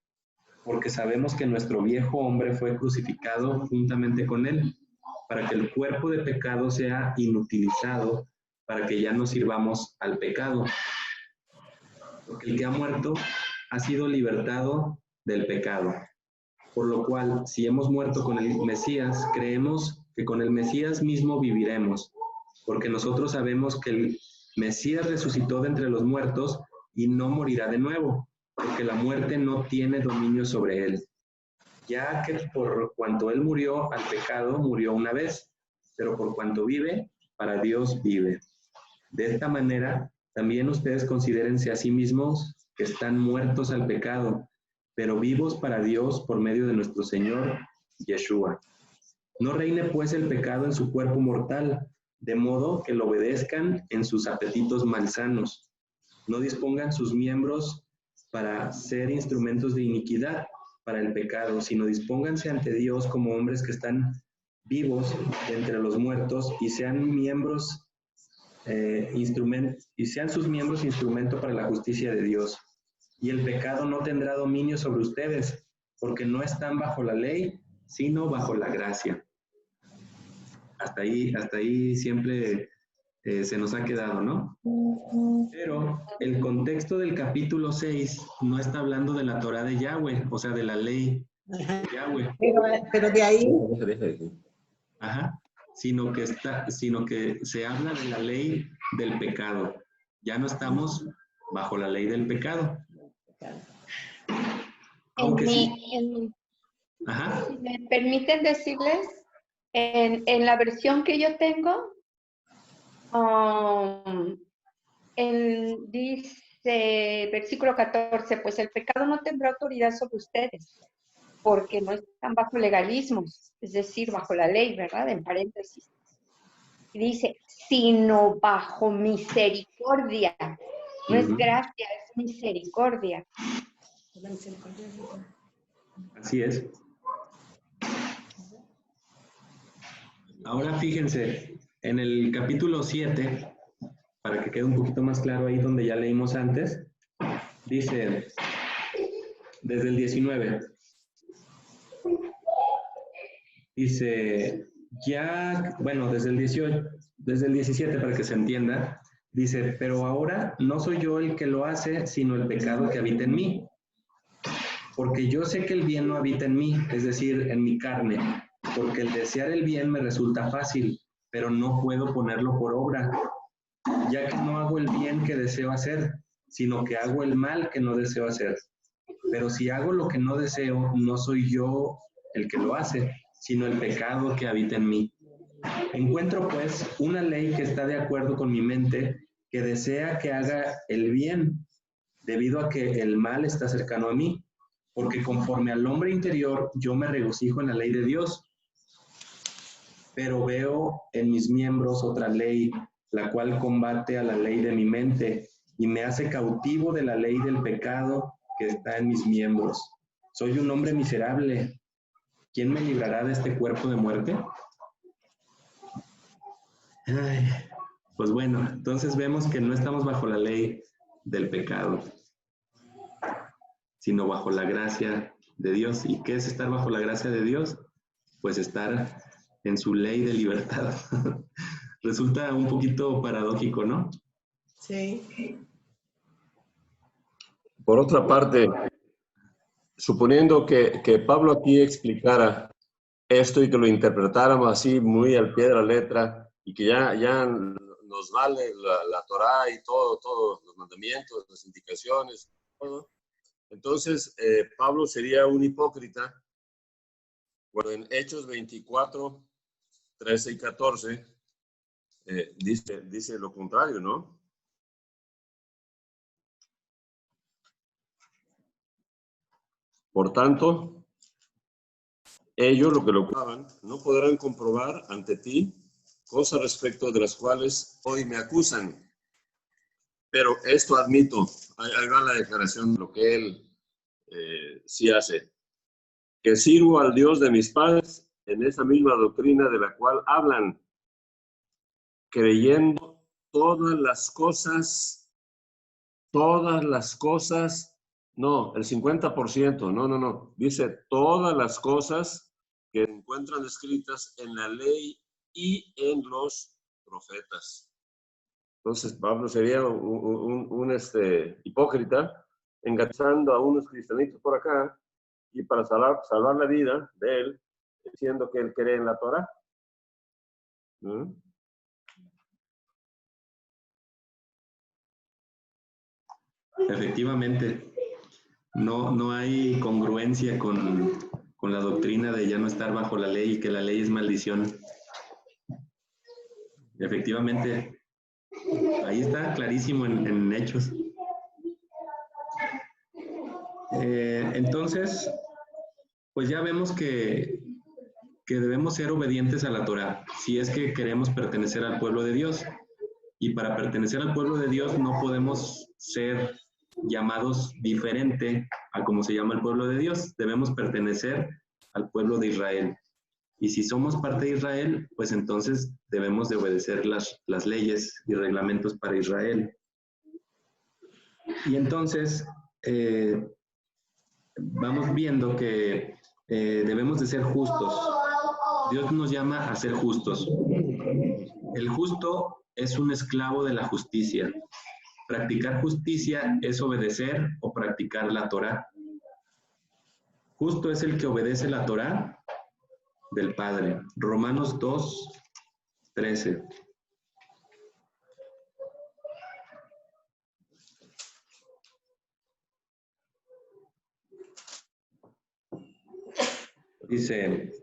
Porque sabemos que nuestro viejo hombre fue crucificado juntamente con él, para que el cuerpo de pecado sea inutilizado, para que ya no sirvamos al pecado. Porque el que ha muerto ha sido libertado del pecado. Por lo cual, si hemos muerto con el Mesías, creemos que con el Mesías mismo viviremos, porque nosotros sabemos que el Mesías resucitó de entre los muertos y no morirá de nuevo, porque la muerte no tiene dominio sobre él. Ya que por cuanto él murió al pecado, murió una vez, pero por cuanto vive, para Dios vive. De esta manera, también ustedes considérense a sí mismos que están muertos al pecado, pero vivos para Dios por medio de nuestro Señor Yeshua. No reine pues el pecado en su cuerpo mortal, de modo que lo obedezcan en sus apetitos malsanos. No dispongan sus miembros para ser instrumentos de iniquidad para el pecado, sino dispónganse ante Dios como hombres que están vivos de entre los muertos y sean miembros sus miembros instrumento para la justicia de Dios. Y el pecado no tendrá dominio sobre ustedes, porque no están bajo la ley, sino bajo la gracia. Hasta ahí siempre se nos ha quedado, ¿no? Pero el contexto del capítulo 6 no está hablando de la Torá de Yahweh, o sea, de la ley de Yahweh. Pero de ahí, Ajá. Sino que se habla de la ley del pecado. Ya no estamos bajo la ley del pecado. Aunque sí. Ajá. Si me permiten decirles, en la versión que yo tengo, dice, versículo 14, pues el pecado no tendrá autoridad sobre ustedes, porque no están bajo legalismos, es decir, bajo la ley, ¿verdad? En paréntesis. Y dice, sino bajo misericordia. No es gracia, es misericordia. Así es. Ahora fíjense, en el capítulo 7, para que quede un poquito más claro ahí donde ya leímos antes, dice, desde el 19, dice, ya, bueno, desde el 18, desde el 17 para que se entienda, dice, pero ahora no soy yo el que lo hace, sino el pecado que habita en mí. Porque yo sé que el bien no habita en mí, es decir, en mi carne, porque el desear el bien me resulta fácil, pero no puedo ponerlo por obra, ya que no hago el bien que deseo hacer, sino que hago el mal que no deseo hacer. Pero si hago lo que no deseo, no soy yo el que lo hace, sino el pecado que habita en mí. Encuentro, pues, una ley que está de acuerdo con mi mente, que desea que haga el bien, debido a que el mal está cercano a mí. Porque conforme al hombre interior, yo me regocijo en la ley de Dios, pero veo en mis miembros otra ley, la cual combate a la ley de mi mente y me hace cautivo de la ley del pecado que está en mis miembros. Soy un hombre miserable. ¿Quién me librará de este cuerpo de muerte? Ay, pues bueno, entonces vemos que no estamos bajo la ley del pecado, sino bajo la gracia de Dios. ¿Y qué es estar bajo la gracia de Dios? Pues estar en su ley de libertad. Resulta un poquito paradójico, ¿no? Sí. Por otra parte, suponiendo que Pablo aquí explicara esto y que lo interpretáramos así muy al pie de la letra y que ya nos vale la Torá y todos los mandamientos, las indicaciones, todo. Entonces, Pablo sería un hipócrita. Bueno, en Hechos 24, 13 y 14, dice lo contrario, ¿no? Por tanto, ellos, lo que lo prueban, no podrán comprobar ante ti cosas respecto de las cuales hoy me acusan. Pero esto admito, ahí va la declaración de lo que él sí hace, que sirvo al Dios de mis padres en esa misma doctrina de la cual hablan, creyendo todas las cosas, no, el 50%, no, dice todas las cosas que encuentran escritas en la ley y en los profetas. Entonces Pablo sería un hipócrita, engañando a unos cristianitos por acá y para salvar la vida de él, diciendo que él cree en la Torá. ¿Mm? Efectivamente, no hay congruencia con la doctrina de ya no estar bajo la ley y que la ley es maldición. Efectivamente, ahí está clarísimo en Hechos. Entonces, pues ya vemos que debemos ser obedientes a la Torá, si es que queremos pertenecer al pueblo de Dios. Y para pertenecer al pueblo de Dios no podemos ser llamados diferente a como se llama el pueblo de Dios. Debemos pertenecer al pueblo de Israel. Y si somos parte de Israel, pues entonces debemos de obedecer las leyes y reglamentos para Israel. Y entonces vamos viendo que debemos de ser justos. Dios nos llama a ser justos. El justo es un esclavo de la justicia. Practicar justicia es obedecer o practicar la Torá. Justo es el que obedece la Torá del Padre. Romanos 2, 13. Dice,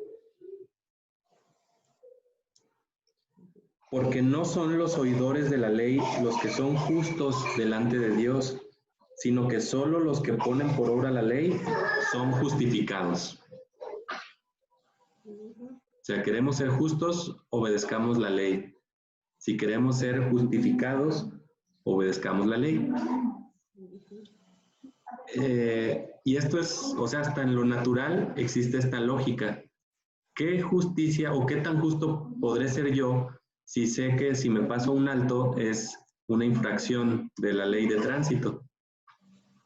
porque no son los oidores de la ley los que son justos delante de Dios, sino que solo los que ponen por obra la ley son justificados. O sea, queremos ser justos, obedezcamos la ley. Si queremos ser justificados, obedezcamos la ley. Y esto es, o sea, hasta en lo natural existe esta lógica. ¿Qué justicia o qué tan justo podré ser yo si sé que si me paso un alto es una infracción de la ley de tránsito?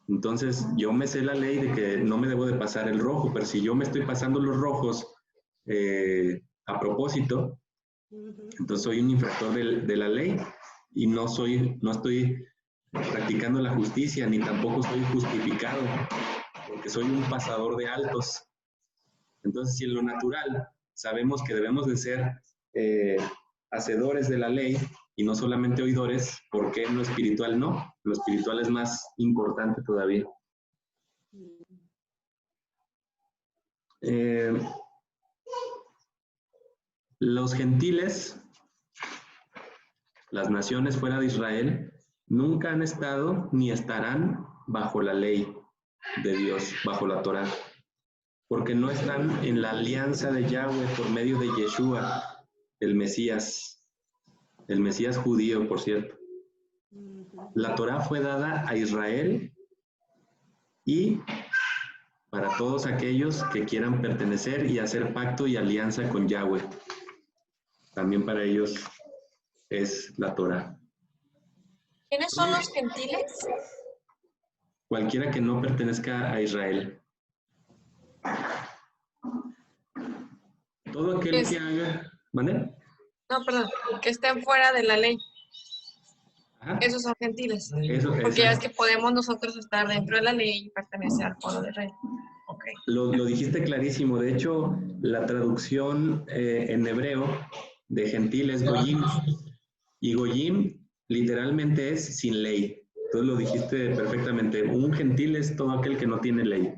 Entonces, yo me sé la ley de que no me debo de pasar el rojo, pero si yo me estoy pasando los rojos a propósito, entonces soy un infractor de la ley y no estoy practicando la justicia, ni tampoco soy justificado, porque soy un pasador de altos. Entonces, si en lo natural sabemos que debemos de ser hacedores de la ley y no solamente oidores, ¿por qué en lo espiritual no? Lo espiritual es más importante todavía. Los gentiles, las naciones fuera de Israel, nunca han estado ni estarán bajo la ley de Dios, bajo la Torá, porque no están en la alianza de Yahweh por medio de Yeshua, el Mesías judío, por cierto. La Torá fue dada a Israel y para todos aquellos que quieran pertenecer y hacer pacto y alianza con Yahweh. También para ellos es la Torá. ¿Quiénes son los gentiles? Cualquiera que no pertenezca a Israel. Todo aquel que haga... ¿Vale? No, perdón, que estén fuera de la ley. Ajá. Esos son gentiles. Eso, Porque ya es que podemos nosotros estar dentro de la ley y pertenecer al pueblo de Israel. Okay. Lo dijiste clarísimo. De hecho, la traducción en hebreo de gentil es goyim. Y goyim literalmente es sin ley. Entonces lo dijiste perfectamente. Un gentil es todo aquel que no tiene ley.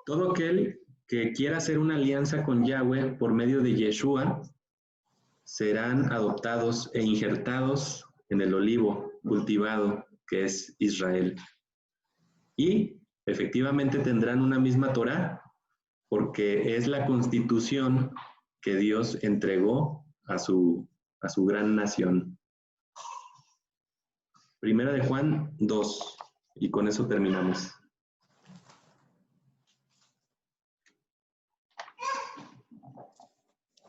Todo aquel que quiera hacer una alianza con Yahweh por medio de Yeshua serán adoptados e injertados en el olivo cultivado que es Israel. Y efectivamente tendrán una misma Torá porque es la constitución que Dios entregó a su gran nación. Primera de Juan 2, y con eso terminamos.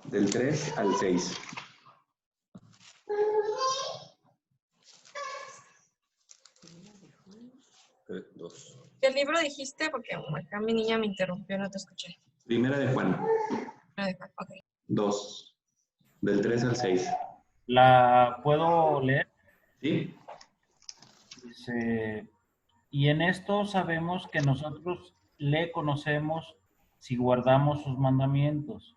Del 3 al 6. ¿Qué libro dijiste? Porque acá mi niña me interrumpió, no te escuché. Primera de Juan. Okay. 2. Del 3 al 6. ¿La puedo leer? Sí. Dice, y en esto sabemos que nosotros le conocemos si guardamos sus mandamientos.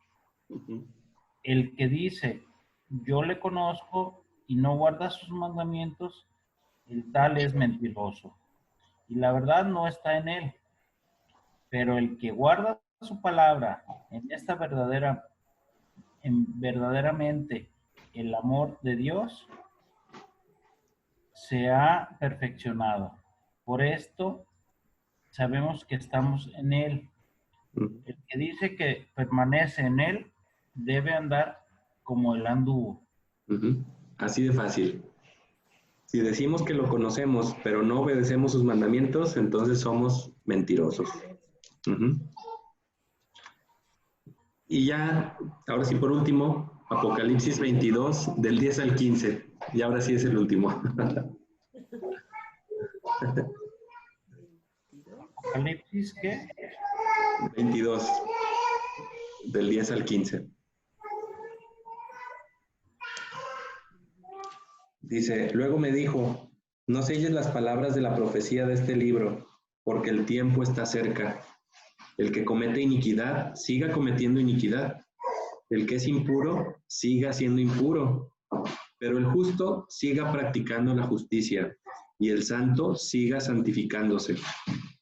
El que dice, yo le conozco y no guarda sus mandamientos, el tal es mentiroso. Y la verdad no está en él. Pero el que guarda su palabra, en esta verdaderamente el amor de Dios se ha perfeccionado. Por esto sabemos que estamos en él. El que dice que permanece en él debe andar como él anduvo. Así de fácil. Si decimos que lo conocemos, pero no obedecemos sus mandamientos, entonces somos mentirosos. Y ya, ahora sí por último, Apocalipsis 22, del 10 al 15. Y ahora sí es el último. ¿Apocalipsis qué? 22, del 10 al 15. Dice, luego me dijo, no selles las palabras de la profecía de este libro, porque el tiempo está cerca. El que comete iniquidad, siga cometiendo iniquidad. El que es impuro, siga siendo impuro. Pero el justo, siga practicando la justicia. Y el santo, siga santificándose.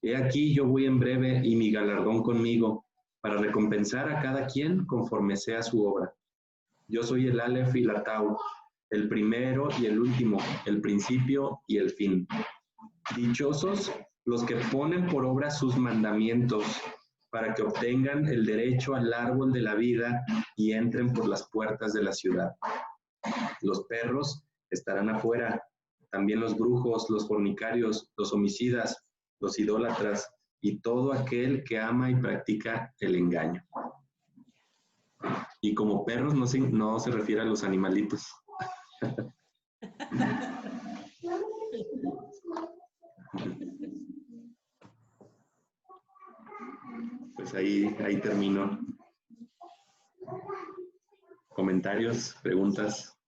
He aquí yo voy en breve y mi galardón conmigo, para recompensar a cada quien conforme sea su obra. Yo soy el Aleph y la Tau, el primero y el último, el principio y el fin. Dichosos los que ponen por obra sus mandamientos, para que obtengan el derecho al árbol de la vida y entren por las puertas de la ciudad. Los perros estarán afuera, también los brujos, los fornicarios, los homicidas, los idólatras y todo aquel que ama y practica el engaño. Y como perros no se refiere a los animalitos. Pues ahí termino. ¿Comentarios? ¿Preguntas?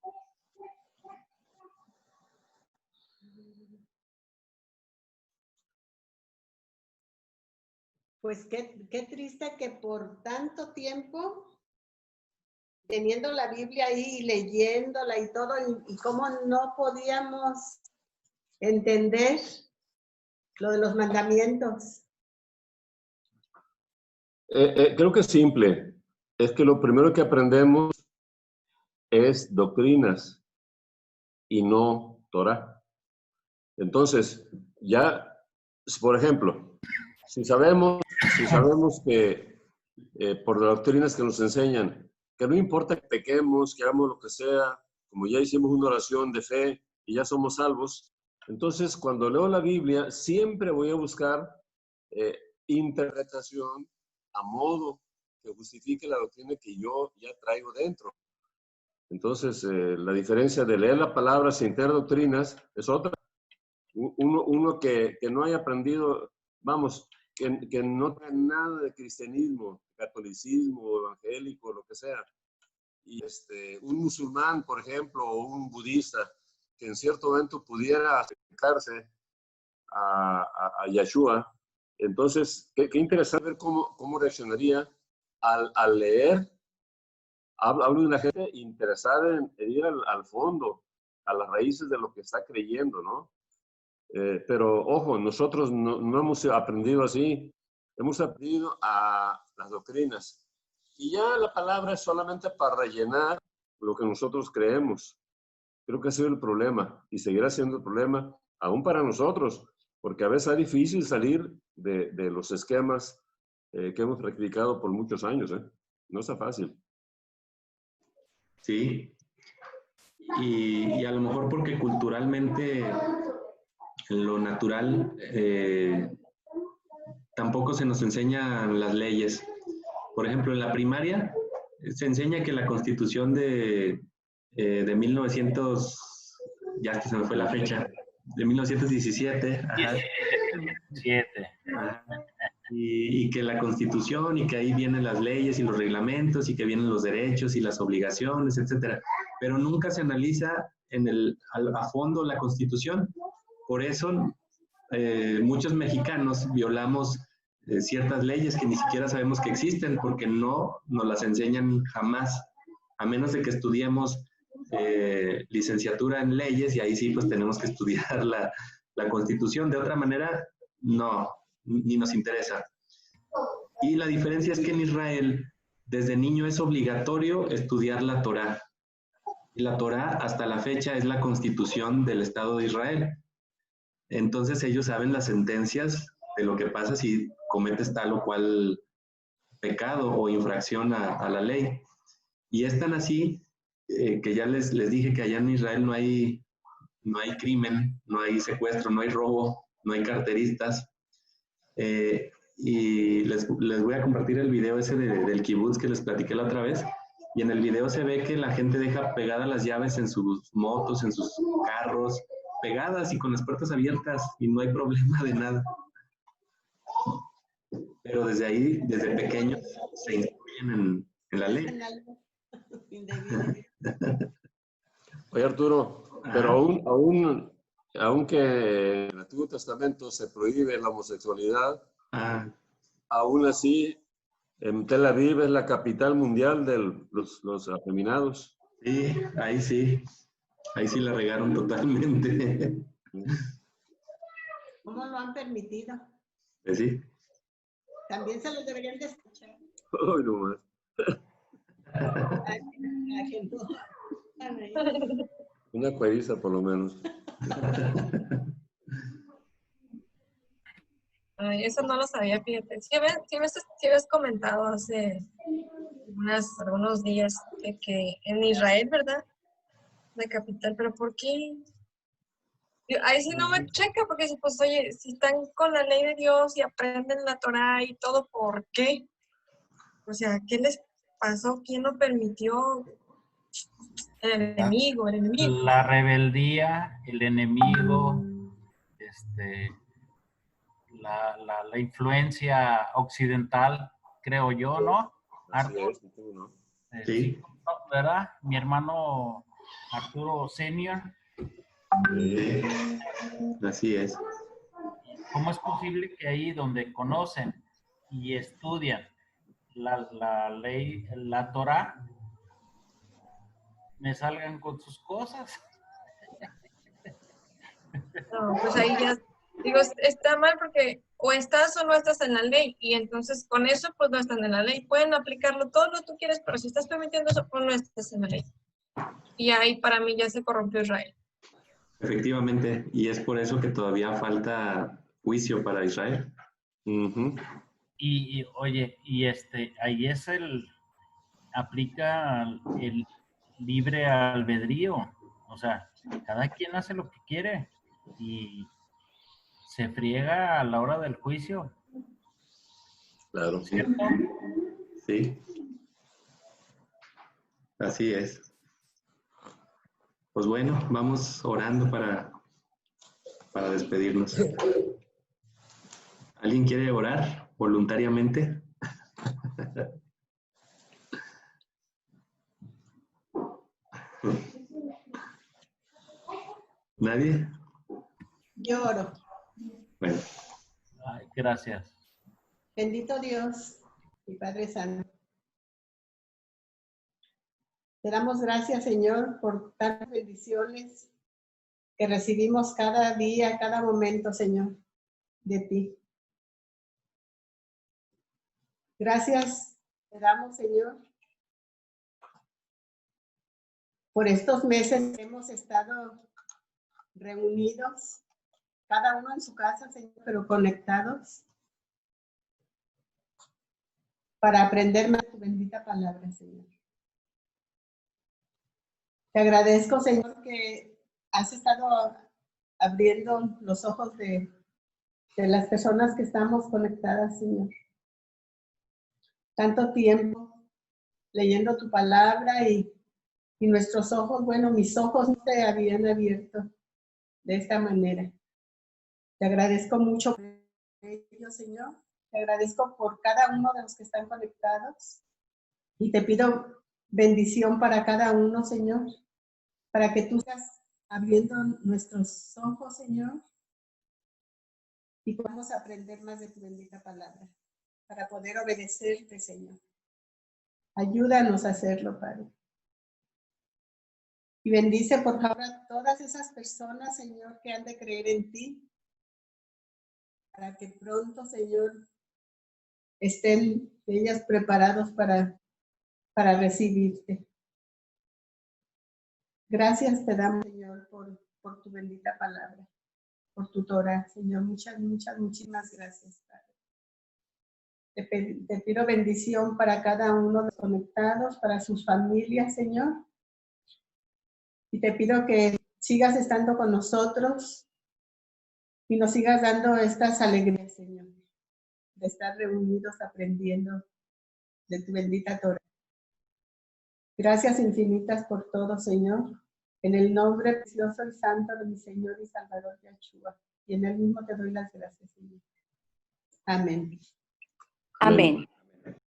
Pues qué triste que por tanto tiempo, teniendo la Biblia ahí, leyéndola y todo, y cómo no podíamos entender lo de los mandamientos. Creo que es simple. Es que lo primero que aprendemos es doctrinas y no Torah. Entonces, ya, por ejemplo, si sabemos que por las doctrinas que nos enseñan, que no importa que pequemos, que hagamos lo que sea, como ya hicimos una oración de fe y ya somos salvos, entonces cuando leo la Biblia siempre voy a buscar interpretación a modo que justifique la doctrina que yo ya traigo dentro. Entonces, la diferencia de leer la palabra sin tener doctrinas es otra. Uno que no haya aprendido, vamos, que no tenga nada de cristianismo, catolicismo, evangélico, lo que sea. Y un musulmán, por ejemplo, o un budista, que en cierto momento pudiera acercarse a Yeshua. Entonces, qué interesante ver cómo reaccionaría al leer. Hablo de una gente interesada en ir al fondo, a las raíces de lo que está creyendo, ¿no? Pero, ojo, nosotros no hemos aprendido así. Hemos aprendido a las doctrinas. Y ya la palabra es solamente para rellenar lo que nosotros creemos. Creo que ha sido el problema y seguirá siendo el problema aún para nosotros, porque a veces es difícil salir de los esquemas que hemos practicado por muchos años. No está fácil. Sí. Y a lo mejor porque culturalmente en lo natural tampoco se nos enseñan las leyes. Por ejemplo, en la primaria se enseña que la Constitución de 1900, ya que se me fue la fecha, de 1917. Ajá. 7. Y que la Constitución, y que ahí vienen las leyes y los reglamentos, y que vienen los derechos y las obligaciones, etcétera. Pero nunca se analiza a fondo la Constitución. Por eso muchos mexicanos violamos ciertas leyes que ni siquiera sabemos que existen, porque no nos las enseñan jamás, a menos de que estudiemos licenciatura en leyes, y ahí sí pues tenemos que estudiar la Constitución. De otra manera, no, ni nos interesa. Y la diferencia es que en Israel, desde niño es obligatorio estudiar la Torá. Y la Torá hasta la fecha es la Constitución del Estado de Israel. Entonces ellos saben las sentencias de lo que pasa si cometes tal o cual pecado o infracción a la ley. Y es tan así que ya les dije que allá en Israel no hay crimen, no hay secuestro, no hay robo, no hay carteristas. Y les voy a compartir el video ese del kibutz que les platiqué la otra vez. Y en el video se ve que la gente deja pegadas las llaves en sus motos, en sus carros, pegadas y con las puertas abiertas, y no hay problema de nada. Pero desde ahí, desde pequeños, se instruyen en la ley. Oye, Arturo, pero aunque en el Antiguo Testamento se prohíbe la homosexualidad, aún así, en Tel Aviv es la capital mundial de los afeminados. Sí, ahí sí la regaron totalmente. ¿Cómo lo han permitido? Pues sí. También se los deberían de escuchar. Ay, no más. A que no. Una cueriza, por lo menos. Ay, eso no lo sabía, fíjate. Sí habías comentado hace algunos días que en Israel, ¿verdad? La capital, pero ¿por qué? Ahí sí no me checa, porque si, pues, oye, si están con la ley de Dios y aprenden la Torah y todo, ¿por qué? O sea, ¿qué les pasó? ¿Quién lo permitió? El enemigo. La rebeldía, el enemigo, la influencia occidental, creo yo, ¿no? Así Arturo, es, ¿no? Sí. ¿verdad? Mi hermano Arturo Senior. Sí. Así es. ¿Cómo es posible que ahí donde conocen y estudian la ley, la Torah, me salgan con sus cosas? No, pues ahí ya, digo, está mal porque o estás o no estás en la ley, y entonces con eso pues no están en la ley. Pueden aplicarlo todo lo que tú quieres, pero si estás permitiendo eso, pues no estás en la ley. Y ahí para mí ya se corrompió Israel. Efectivamente, y es por eso que todavía falta juicio para Israel. Ujú. Y oye, ahí aplica el libre albedrío. O sea, cada quien hace lo que quiere y se friega a la hora del juicio, Claro. ¿cierto? Sí. Así es. Pues bueno, vamos orando para despedirnos. ¿Alguien quiere orar voluntariamente? ¿Nadie? Yo oro. Bueno, Ay, gracias. Bendito Dios y Padre Santo. Te damos gracias, Señor, por tantas bendiciones que recibimos cada día, cada momento, Señor, de ti. Gracias te damos, Señor, por estos meses que hemos estado reunidos, cada uno en su casa, Señor, pero conectados, para aprender más de tu bendita palabra, Señor. Te agradezco, Señor, que has estado abriendo los ojos de las personas que estamos conectadas, Señor. Tanto tiempo leyendo tu palabra y nuestros ojos, bueno, mis ojos no se habían abierto de esta manera. Te agradezco mucho por ello, Señor. Te agradezco por cada uno de los que están conectados y te pido bendición para cada uno, Señor, para que tú estás abriendo nuestros ojos, Señor, y podamos aprender más de tu bendita palabra para poder obedecerte, Señor. Ayúdanos a hacerlo, Padre. Y bendice, por favor, a todas esas personas, Señor, que han de creer en ti, para que pronto, Señor, estén ellas preparados para recibirte. Gracias te damos, Señor, por tu bendita palabra, por tu Torah, Señor. Muchísimas gracias, Padre. Te pido bendición para cada uno de los conectados, para sus familias, Señor. Y te pido que sigas estando con nosotros y nos sigas dando estas alegrías, Señor, de estar reunidos aprendiendo de tu bendita Torah. Gracias infinitas por todo, Señor. En el nombre precioso y santo de mi Señor y Salvador Yahshua. Y en él mismo te doy las gracias, Señor. Amén. Amén.